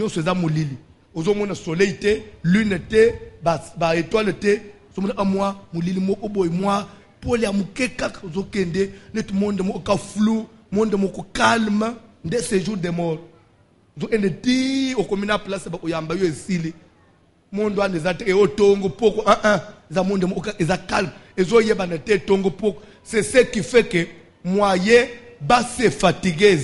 sommes moulili. Nous sommes soleil, lune, étoile, moi, moulili, moi, pour les amoukéka, nous tout le monde est flou, le monde est calme, des séjours des morts. Nous sommes dit au communal place, où il y a un baillot ici. Monde doit les attirer au tongo pour un monde est calme. C'est ce qui fait que moyen va se fatiguer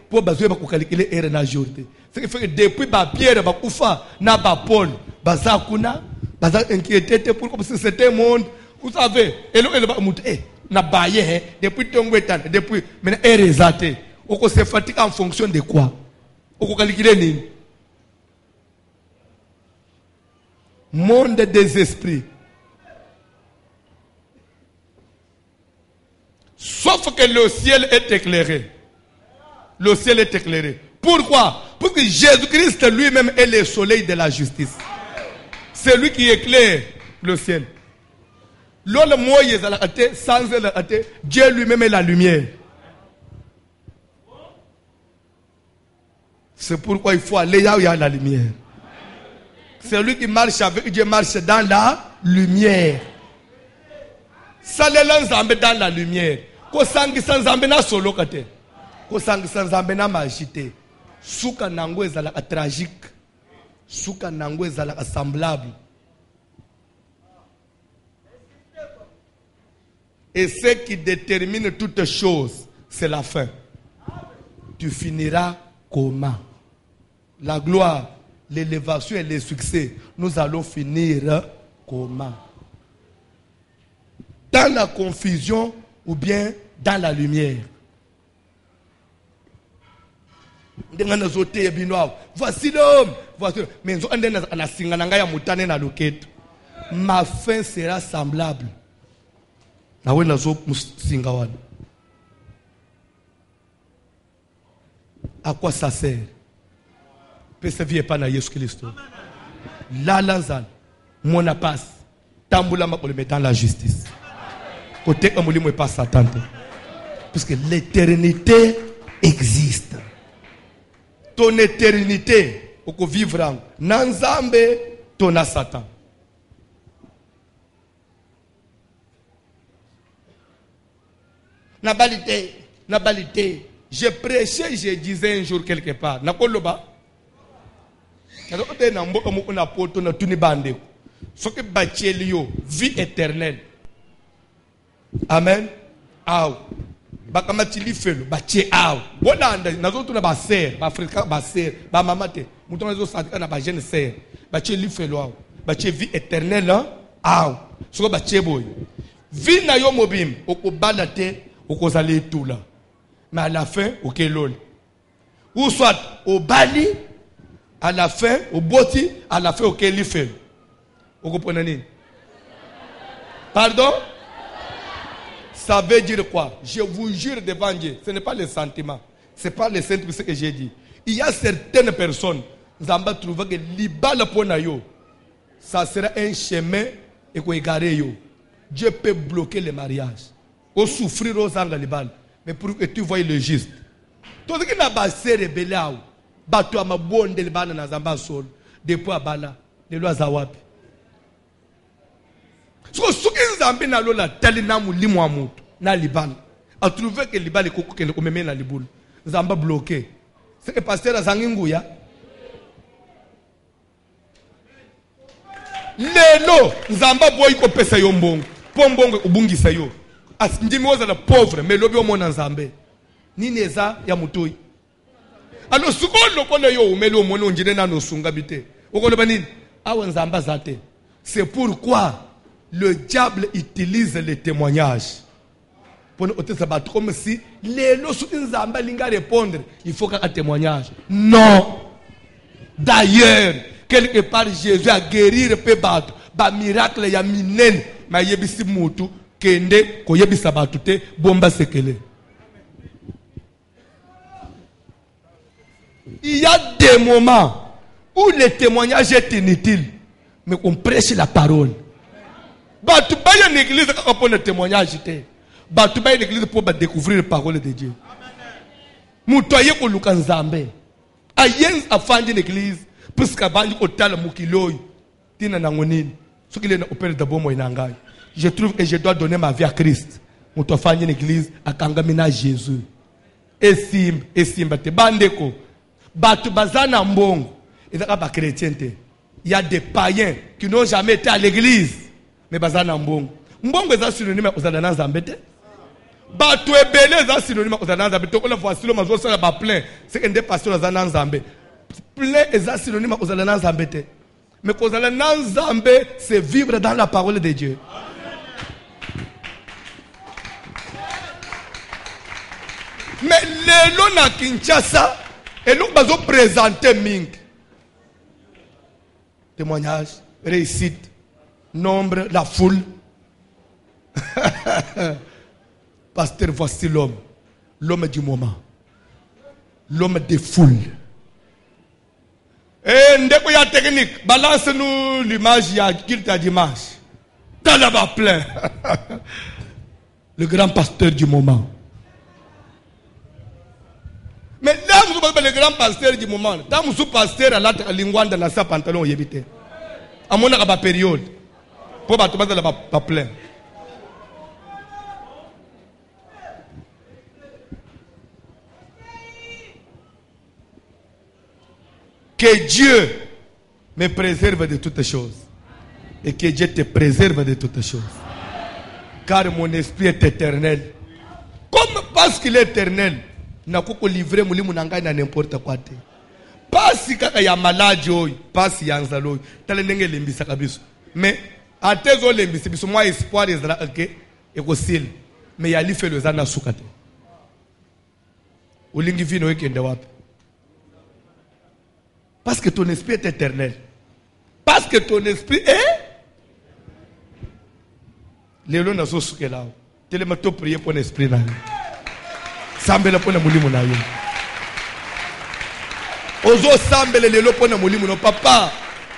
pour calculer l'heure na jour. Ce qui fait que depuis Pierre va koufa na Paul bazakuna baza inquiété pour comme si c'était un monde, vous savez, elle va monter na baye depuis tongo etan depuis maintenant heure exate. On se fatigue en fonction de quoi? On calculer ni monde des esprits. Sauf que le ciel est éclairé. Le ciel est éclairé. Pourquoi? Parce que Jésus-Christ lui-même est le soleil de la justice. C'est lui qui éclaire le ciel. L'homme Moïse a la sans Dieu lui-même est la lumière. C'est pourquoi il faut aller là où il y a la lumière. Celui qui marche avec Dieu marche dans la lumière. Salela nzambe dans la lumière. Ko sangi nzambe na solo kate. Ko sangi nzambe na magite. Suka nango ezala tragique. Suka nango ezala semblable. Et ce qui détermine toutes choses, c'est la fin. Tu finiras comment? La gloire, l'élévation et le succès, nous allons finir comment? Dans la confusion ou bien dans la lumière. Voici l'homme. Mais ma fin sera semblable. À quoi ça sert? Persévère pas dans Jésus Christ. La lanzal, mon passe. Tamboula ma pour le mettre dans la justice. Côté amoulimou pas Satan. Parce que l'éternité existe. Ton éternité, au que vivre Nanzambe, ton a Satan. Nabalité. Je prêchais, je disais un jour quelque part. Nakoloba. Vie éternelle. Amen. Aou. Bakamatili felo, bache aou. Bolanda, nazo tuna ba ser, ba frika ba ser, ba mamate. Mouton nazo santika na ba jeune ser. Bache li felo aou. Bache vie éternelle aou. Soko bache boy. Vie na yo mobim, oko balate, oko zali tout là. Mais à la fin, ok lol. Ou soit au bali, à la fin, au boti, à la fin, ok li felo. Oko ponani. Pardon? Ça veut dire quoi? Je vous jure devant Dieu, ce n'est pas le sentiment. Ce n'est pas le sentiment que j'ai dit. Il y a certaines personnes, nous avons trouvé que l'ibal pour yo, ça sera un chemin et qu'on égaré yo. Dieu peut bloquer le mariage. Ou souffrir aux angles libal. Mais pour que tu voyes le juste. Tout ce qui n'a pas été rebellé, bateau à ma bonne de l'ibal dans Zamba sol, depuis à Bala, de l'Oazawapi. Ce que Zambé n'a pas tel n'a moulimou na Liban. A trouvé que Liban est coco que le commet na Liboul. Nzamba bloqué. C'est que pasteur Azanginguya. Lelo Nzamba boy ko pesa yo mbongo. Pombongo ubungisa yo. As ndimi oza la pauvre mais lobi omona Nzambe. Nini eza ya mutoi. Alors sukolo kone yo umeli omona onjine na no sunga bite. Okolo banini? Awe Nzamba zate. C'est pourquoi le diable utilise les témoignages. Pour nous battre comme si les lois Nzamba linga répondre, il faut qu'un témoignage. Non. D'ailleurs, quelque part Jésus a guéri le peu battre. Ba miracle ya minen, ma yebisi mutu kende ko yebisa batute bomba sekele. Il y a des moments où le témoignage est inutile, mais on prêche la parole. Batu ba une église pour le témoignage te. Batu ba une église pour découvrir la parole de Dieu. Mutoye ko luka Nzambe. Ayen afandi l'église puisque bandi ko tala mukiloy tina na ngonini. Ce qu'il est opéré d'abord moi inangai. Je trouve que je dois donner ma vie à Christ. Muto afandi l'église akangamina Jésus. Esimba te bandeko. Batu bazana mbongo. Ezaka ba chrétien te. Il y a des païens qui n'ont jamais été à l'église. Mais bazana mbongo. Mbongo eza synonyme ozala na Nzambe te. Batu ebele eza synonyme ozala na Nzambe te. Ko la voici le mazo sala ba plein. C'est que des pasteurs eza na Nzambe. Plein eza synonyme ozala na Nzambe te. Mais kozala na Nzambe c'est vivre dans la parole de Dieu. Mais les lois na Kinshasa et nous bazo présenter ming. Témoignage, réussite, nombre, la foule. Pasteur, voici l'homme du moment, l'homme des foules. Et ndeko ya technique, balance nous l'image ya culte à dimanche. T'as là-bas plein. Le grand pasteur du moment. Mais là, vous avez le grand pasteur du moment. Tant que vous pasteur à la lingouane dans sa pantalon, yébité. À mon avis, période. Pour battre pas plein. Que Dieu me préserve de toutes choses. Et que Dieu te préserve de toutes choses. Car mon esprit est éternel. Comme parce qu'il est éternel, n'a pas livré mon limon na n'importe quoi. Parce qu'il y a maladie, parce qu'il y a un zalo, tel n'est l'imbisa kabiso. Mais à tes eaux l'imbisa, biso moi espoir est là que et aussi. Mais il y a l'effet le zana soukate. Ou l'ingivino est kende wapi. Parce que ton esprit est éternel. Parce que ton esprit est. Les lois n'a pas là. Tellement tu prier pour l'esprit là. Sambela pour la moulimo na yo. Ozo sambela les lois pour la moulimo no papa.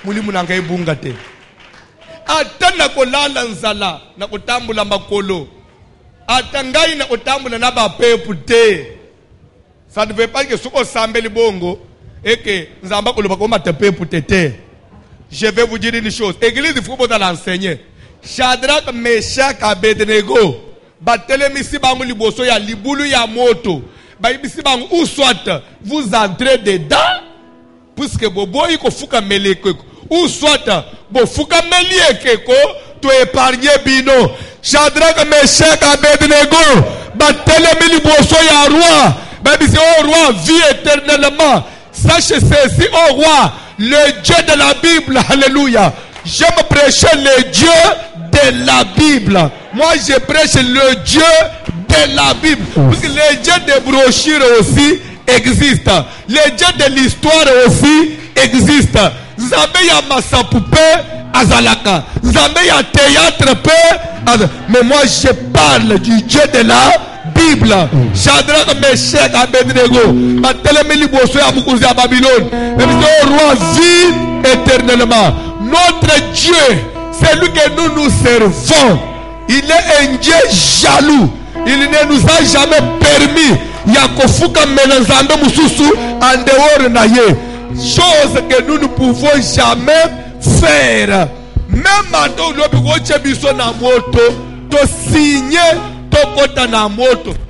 Moulimo na ngai bungate. Atana ko lala nzala na kutambula makolo. Atangai na kutambula na ba pepu te. Ça ne veut pas que ce qu'on sambeli bongo. Et que Nzamba ko lobako matepe pour tete. Je vais vous dire une chose. Église il faut pas l'enseigner. Shadrach, Meshach, Abednego. Batele misi bangu liboso ya libulu ya moto. Ba misi bangu ou soit vous entrez dedans puisque boboyi ko fuka meleke ou soit bo fuka melieke ko to épargner bino. Shadrach, Meshach, Abednego. Batele mi liboso ya roi. Ba misi oh roi vit éternellement. Sache ceci, oh roi, le Dieu de la Bible, alléluia. J'aime prêcher le Dieu de la Bible. Moi, je prêche le Dieu de la Bible. Parce que le Dieu des brochures aussi existe. Le Dieu de l'histoire aussi existe. Nzambe ya masapoupé azalaka. Nzambe ya théâtre pe. Mais moi, je parle du Dieu de la Bible. Shadrach, Meshach, Abednego. Batelemeli bosso ya mukuzi ya Babylone. Mais le roi vit éternellement. Notre Dieu, c'est lui que nous servons. Il est un Dieu jaloux. Il ne nous a jamais permis. Yakofuka menazambe mususu en dehors na ye. Chose que nous ne pouvons jamais faire. Même maintenant, l'objet biso na moto, to signer.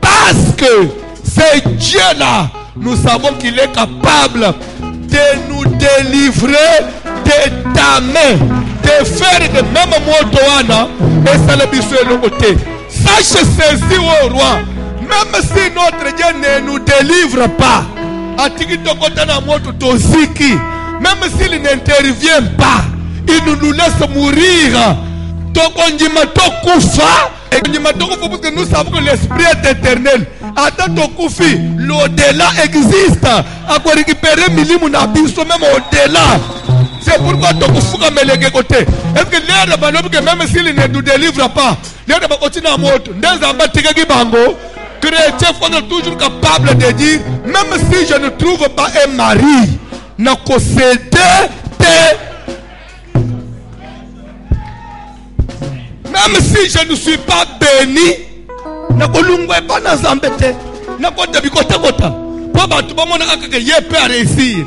Parce que Ce Dieu-là, nous savons qu'il est capable de nous délivrer de ta main, de faire de même motoana et ça le bisou de côté. Sache ceci au roi, même si notre Dieu ne nous délivre pas, même s'il n'intervient pas, il nous laisse mourir. Parce que nous savons que l'esprit est éternel. L'au-delà existe. À quoi récupérer milimu na biso même au-delà. C'est pourquoi tu as fait côté. Est-ce que l'air même s'il ne nous délivre pas, l'air va continuer à monter. Chrétien faut être toujours capable de dire, même si je ne trouve pas un mari, n'a qu'au même si je ne suis pas béni, na kolungwe pas na zambete, na kota bikota kota. Papa tu vas mon akake ye peut réussir.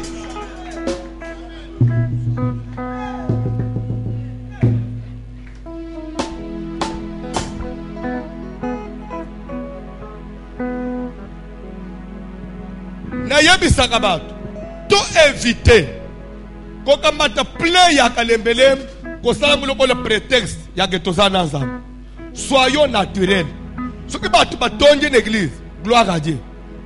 Na yebisa kabatu, to éviter. Koka mata plein ya kalembelem. Le prétexte, soyons naturels. Ce qui va tomber l'église, gloire à Dieu.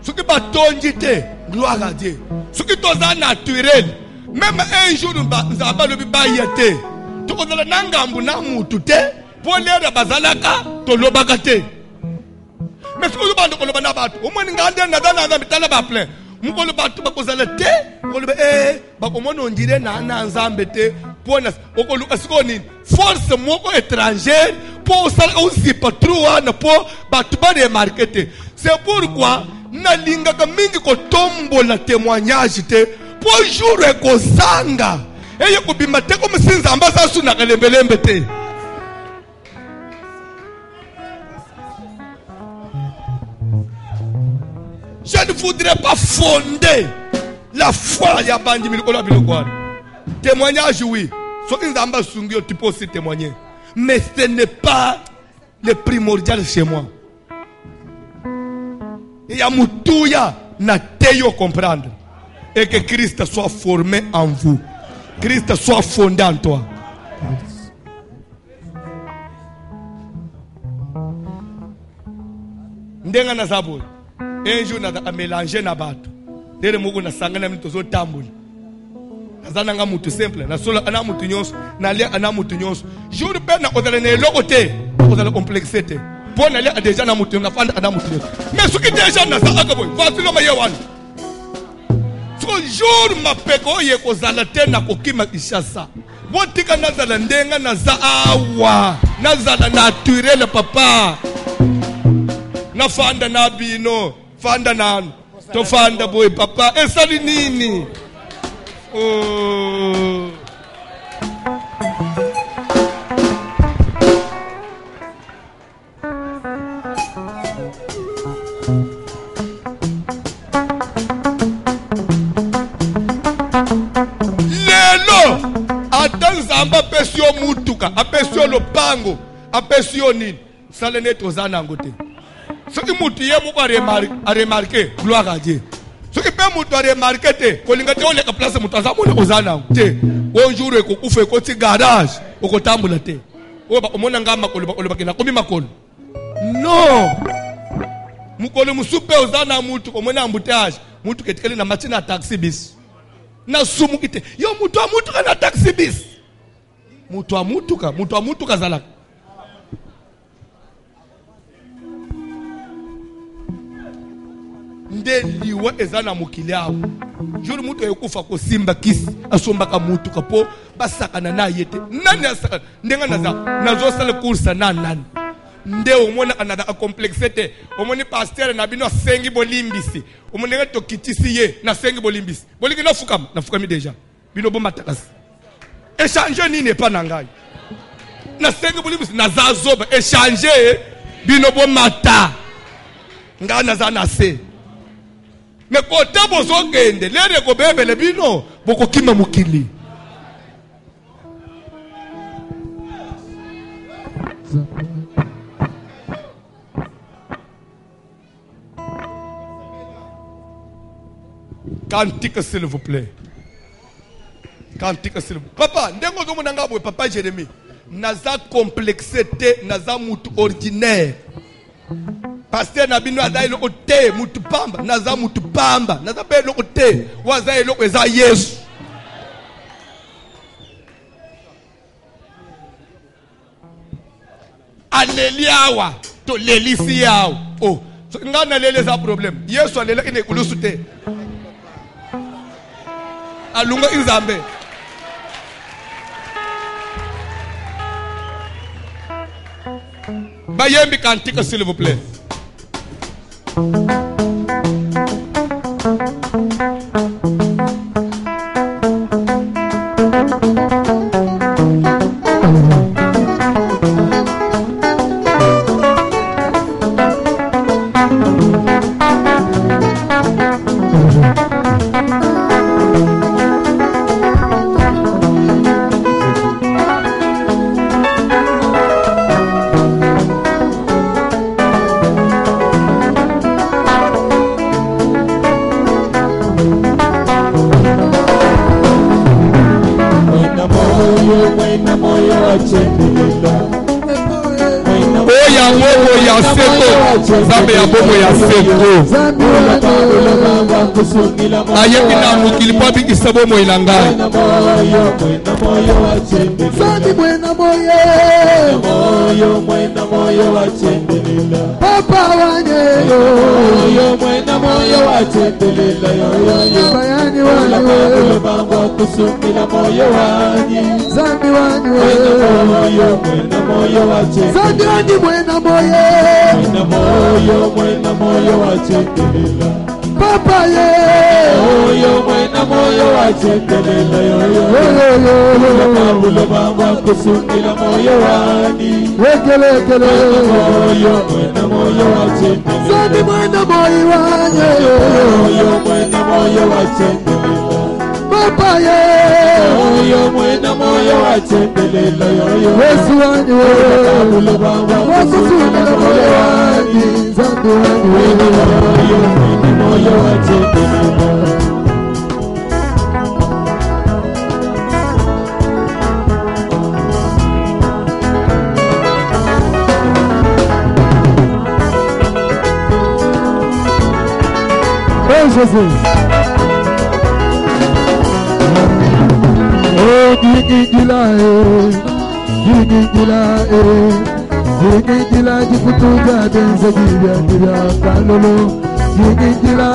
Ce qui va tomber, gloire à Dieu. Ce qui est naturel, même un jour, nous avons le baïete. Tu as le nangambu na mutute, pour l'air de bazalaka, to lobakate. Mais ce que nous avons le banabat, au moins, nous avons un plein. Mukolo batu bakozala te mukolo bakomona on dirait na nzambe te pona okolo asikoni force moko étrangère pour ça aussi pas trop na po batu ba remarquer te. C'est pourquoi na linga ka mingi ko tombola témoignage te pour jour ko sanga eye ko bima te comme si nzamba sa suna kalembelembe te. Je ne voudrais pas fonder la foi ya bandi milikola bilokwana. Témoignage oui. So inzamba sungio tu peux aussi témoigner. Mais ce n'est pas le primordial chez moi. Il y a mutuya na teyo comprendre. Et que Christ soit formé en vous. Christ soit fondé en toi. Ndenga na zaburi. Un jour, on a mélangé na bato. Dès moko na sangana mito zo tambuli. Nazana nga mutu simple. Na solo ana mutu nyos. Na lia ana mutu nyos. Jour pe na kozala ne lokote. Kozala complexité. Pour na lia déjà na mutu na fanda ana mutu nyos. Mais ce qui déjà na sa akaboy. Voici le meilleur one. Ce jour ma peko ye kozala te na kokima ishasa. Botika nazala ndenga na za awa. Nazala naturel papa. Na fanda na bino. Fanda nan, to fanda boy papa, et sali nini? Oh. Lelo, atanzamba pesio mutuka, apesio lopango, apesio nini? Salene tozana ngote. Ce qui m'a remarqué, gloire à Dieu. Ce qui peut m'a remarqué, quand il y a une place, un jour, il faut que tu garage, au côté de non. Mukolo musupe ozana mutu komona embouteillage mutu ketikeli na machina taxi bis na sumu kite yo mutu ka na taxi bis mutu ka zalaka. Ndeliwa ezana mukili awo juru mutu ekufa ko simba kisi asomba ka mutu kapo basakana na yete nani asaka ndenga nazo sala kursa nani nde omona anada complexité omoni pasteur na bino sengi bolimbisi omonenga to kitisi ye na sengi bolimbisi bolingi na fukami déjà bino bo matakasi échanger ni n'est pas nangai na sengi bolimbisi na zazoba échanger bino bo mata ngana za na se mais côté bozogende lere ko bebele bino boko kima mukili Cantique, s'il vous plaît. Cantique, s'il vous plaît. Papa, papa Jérémie. Naza complexité, naza mutu ordinaire. Pasteur Nabino Azaï le côté, mutu pamba, naza mutu pamba, naza pe le côté, wazaï le eza Yesu. Alléluia, to lelisi yao. Oh, ngana lele za problème. Yesu alela ine kulusute. Alunga inzambe. Bayembi cantique s'il vous plaît. Zambe ya bomo ya seko ayebi na mukili po bikisa bomo ilangai Zambi mwena moyo wachendelela Papa wanyeyo mwena moyo wachendelela Bayani wanyeyo Bangwa kusumila moyo wanyi Zambi wanyeyo mwena moyo wachendelela Zambi mwena moyo wachendelela Papa ye mwena moyo wachendelela Yo bangwa kusumila moyo wani Wekele mwena moyo wachendelela Zambi mwena moyo wanye mwena moyo wachendelela Papa ye mwena moyo wachendelela Yesu wani bangwa kusumila moyo wani Zambi wani mwena moyo wachendelela Jésus. Oh, Digigila, Jikutuja, Denzagibia, Dibia, Kalolo, Digigila,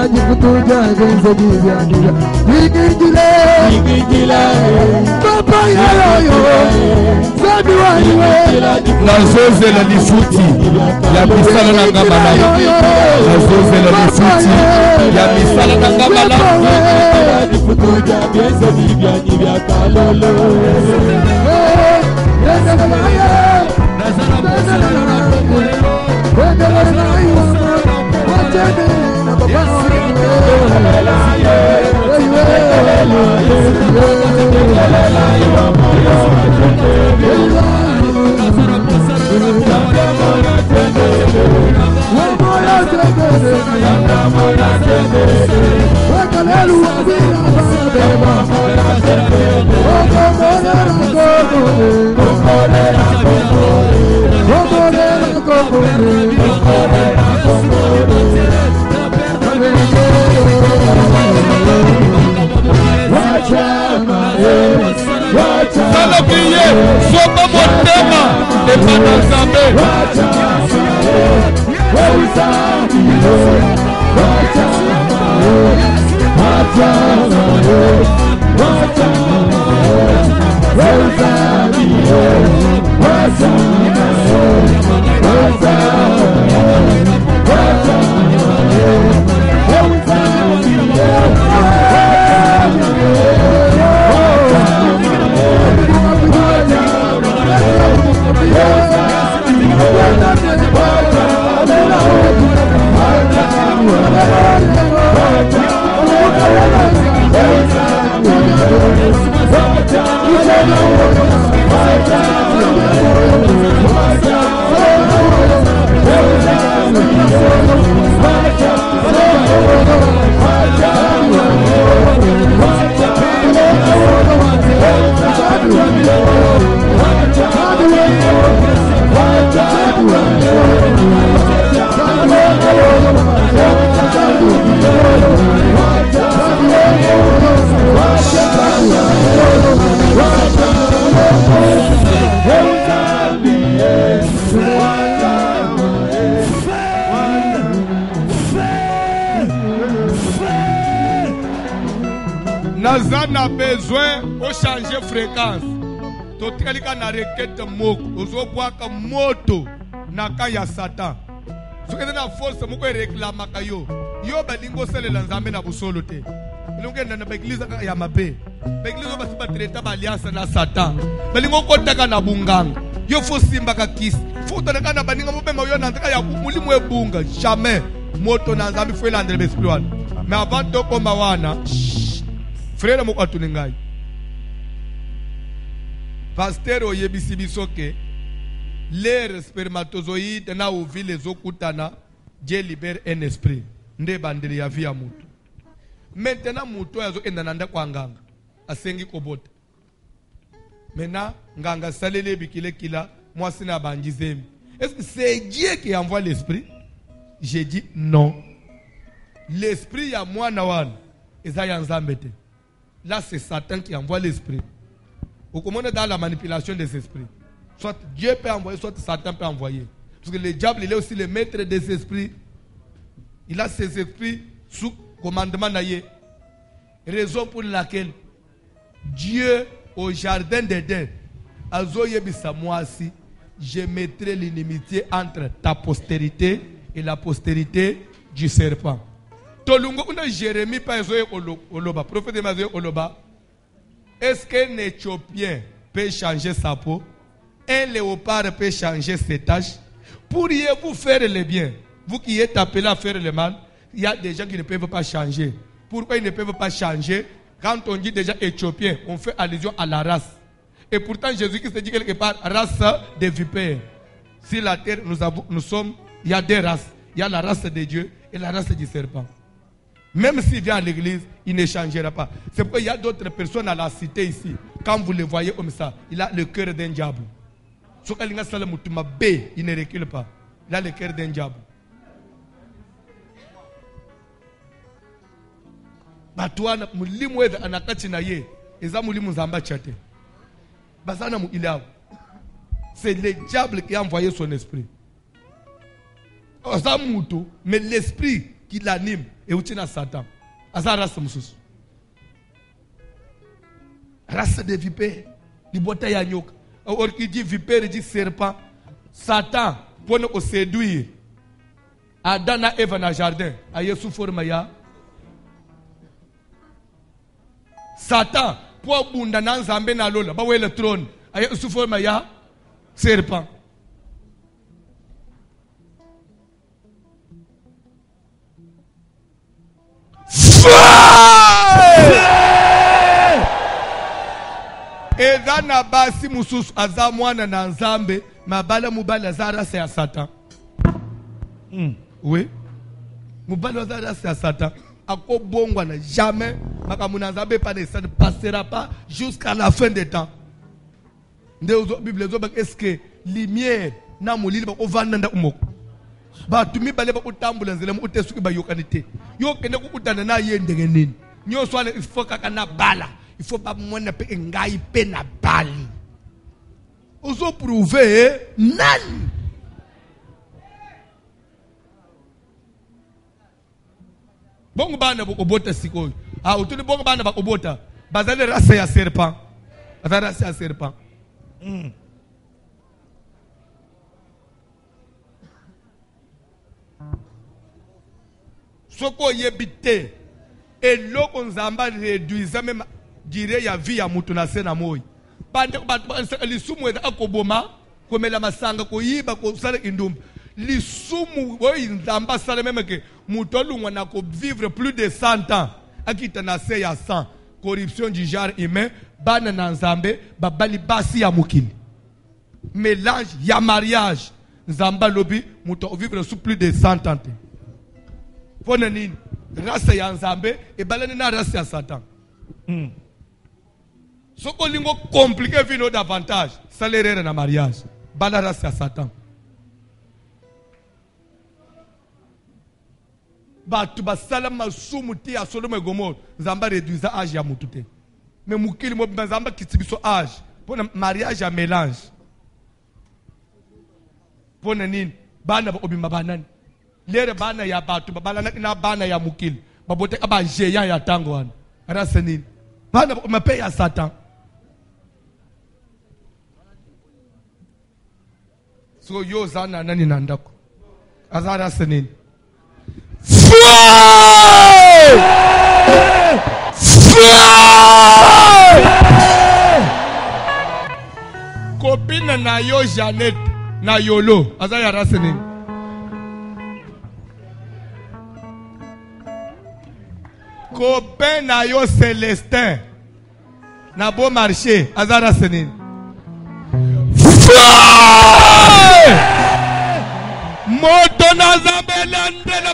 Jikutuja, Denzagibia, Digigila, Papa Yayo, Nazozela lifuti ya misala na ngabala Nazozela lifuti ya misala na ngabala Lifutu ya bieza bibia nibia kalolo Sala priye, soba motema, epana zambe. Nazana besoin de changer fréquence. Totali ka na requête moko. Ozo boaka moto na ka ya Satan. Soki na force moko réclama ka yo. Yo balingo selela nzambe na busolo te. Ilonge na église ya mabe. Église ba siba traiter ba alliance na Satan. Balingo kotaka na bunganga. Yo fo simba ka kiss. Fo toleka na baninga mo bema yo na ndaka ya mulimu ebunga. Jamais moto na nzambe fo elandela besploit. Mais avant de komba wana, frère moko atuningai. Pasteur oyebisi biso ke les spermatozoïdes na ovule ezokutana, Dieu libère un esprit. Nde bandeli ya vie ya mutu. Maintenant mutu azokenda na ndako nganga asengi kobota. Maintenant nganga salele bikile kila mwasi na banjizemi. Est-ce que c'est Dieu qui envoie l'esprit? J'ai dit non. L'esprit ya mwana wana eza ya nzambe te. Là c'est Satan qui envoie l'esprit. Vous comprenez dans la manipulation des esprits. Soit Dieu peut envoyer, soit Satan peut envoyer. Parce que le diable, il est aussi le maître des esprits. Il a ses esprits sous commandement naïe. Raison pour laquelle Dieu, au jardin d'Éden, a zoyebisa moisi, je mettrai l'inimitié entre ta postérité et la postérité du serpent. Tolungo una Jérémie pa zoye oloba, prophète de Mazoye oloba. Est-ce qu'un Éthiopien peut changer sa peau? Un léopard peut changer ses taches? Pourriez-vous faire le bien? Vous qui êtes appelés à faire le mal, il y a des gens qui ne peuvent pas changer. Pourquoi ils ne peuvent pas changer? Quand on dit déjà Éthiopien, on fait allusion à la race. Et pourtant Jésus-Christ dit quelque part, race des vipères. Sur la terre, nous sommes, il y a deux races. Il y a la race de Dieu et la race du serpent. Même s'il vient à l'église, il ne changera pas. C'est pourquoi il y a d'autres personnes à la cité ici. Quand vous le voyez comme ça, il a le cœur d'un diable. Il ne recule pas. Il a le cœur d'un diable. C'est le diable qui a envoyé son esprit. Mais l'esprit qui l'anime est aussi dans Satan. Asa race mususu. Race de vipère. Di bota ya nyoka. Or qui dit vipère dit serpent. Satan pour nous séduire. Adam et Eve dans le jardin. Aye sous forme ya. Satan pour bunda na nzambe na lola. Ba le trône. Aye sous forme ya serpent. Eza na basi mususu aza mwana na nzambe mabala mubala aza rase ya Satan. Oui. Mubala aza rase ya Satan. Ako bongwa na jamais makamuna nzambe pa ne passera pas jusqu'à la fin des temps. Nde Bible zo bak est-ce que lumière na molili ba ovanda nda umoko. Batumi bale ba utambula nzele mu utesuki ba yokanite. Yo kende ku utana na yende ngenini. Nyo swale ifoka kana bala. Il faut pas mwana pe ngai pe na bali. Ozo prouver nani. Bongo bana bokobota sikoyo. Ah utuni bongo bana bakobota. Bazale race ya serpent. Bazale race ya serpent. Soko yebite eloko nzamba réduisa même dire ya vie ya mutu na sena moyi bande lisumu eza akoboma komela masanga koyiba ko sala indumba lisumu oyi nzamba sala même que mutu olungwa na ko vivre plus de 100 ans akita na se ya 100 corruption du genre humain bana na nzambe babali basi ya mukili mélange ya mariage nzamba lobi mutu vivre sous plus de 100 ans. Pona nini race ya nzambe e balani na race ya Satan. Soko lingo compliqué vino davantage salaire na mariage bala race ya Satan. Batu basala masumu ti ya Sodome et Gomorrhe nzamba réduisa âge ya mutu te. Mais mukili mo nzamba kitibiso âge pona mariage ya mélange. Pona nini bana ba obimba banani lere bana ya batu babala na bana ya mukili babote aba jeya ya tango wana rasa nini me paye à Satan. So yo zana nani nandako. Azara senin. Copine na yo Janet na yolo. Azara senin. Copain na yo Célestin na beau marché azara senin. Moto na zabelande na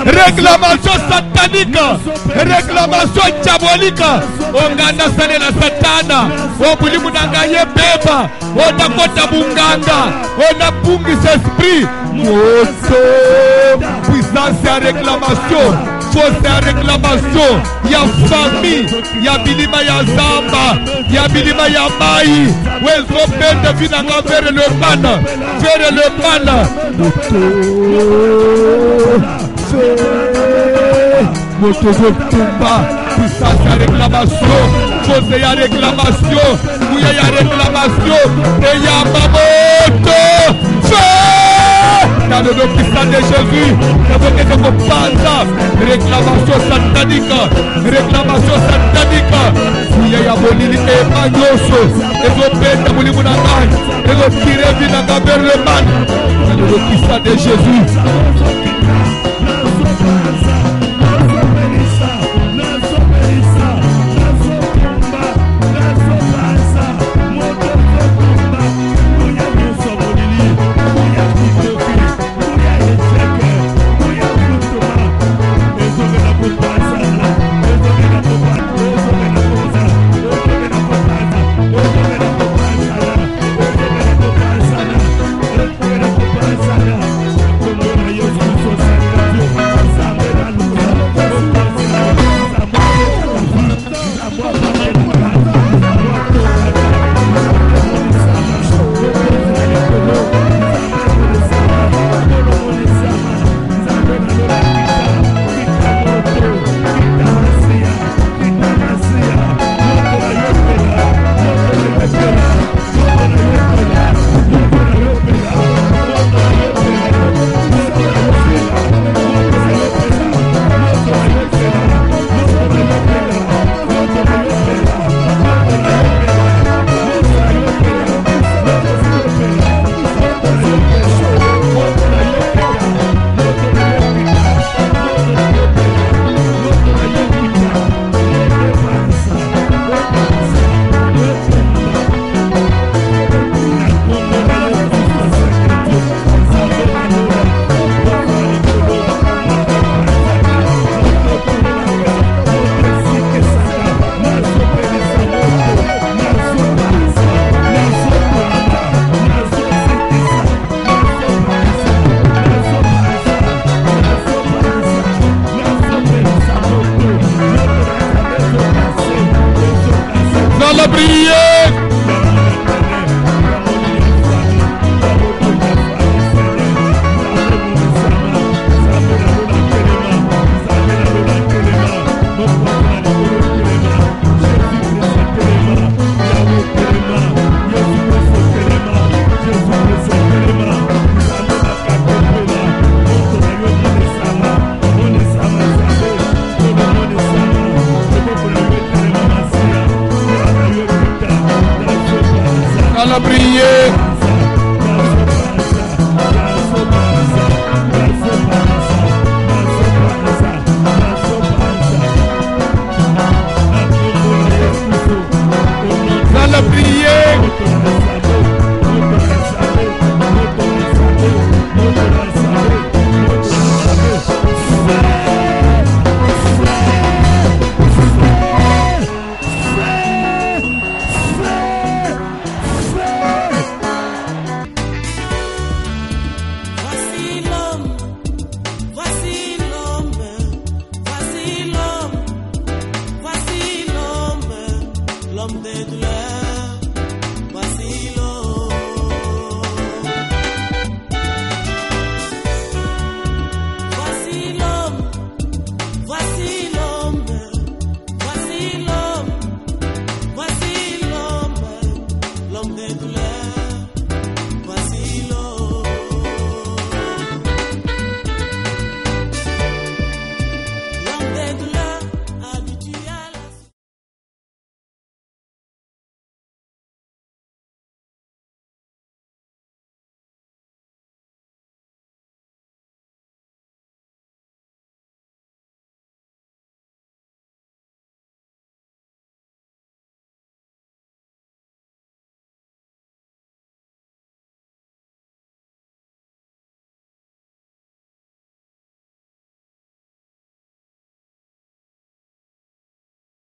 réclamation satanique, réclamation diabolique. Ongana sale la satana, obuli munanga ye beba, ona kota bunganga, ona bungi esprit. Moto puissance à réclamation. Force à réclamation, il y a famille, il y a bilima ya zamba, il y a bilima ya mai, où ils ont peur de venir vers le mal, moto puissance à réclamation, force à réclamation, où il y a réclamation, et il y a moto, dans le nom puissant de Jésus, réclamation satanique, réclamation satanique. Il y a bolili et magnoso, et vos pères de Moulimunangai, et vos tirés vers le mal. Dans le nom puissant de Jésus.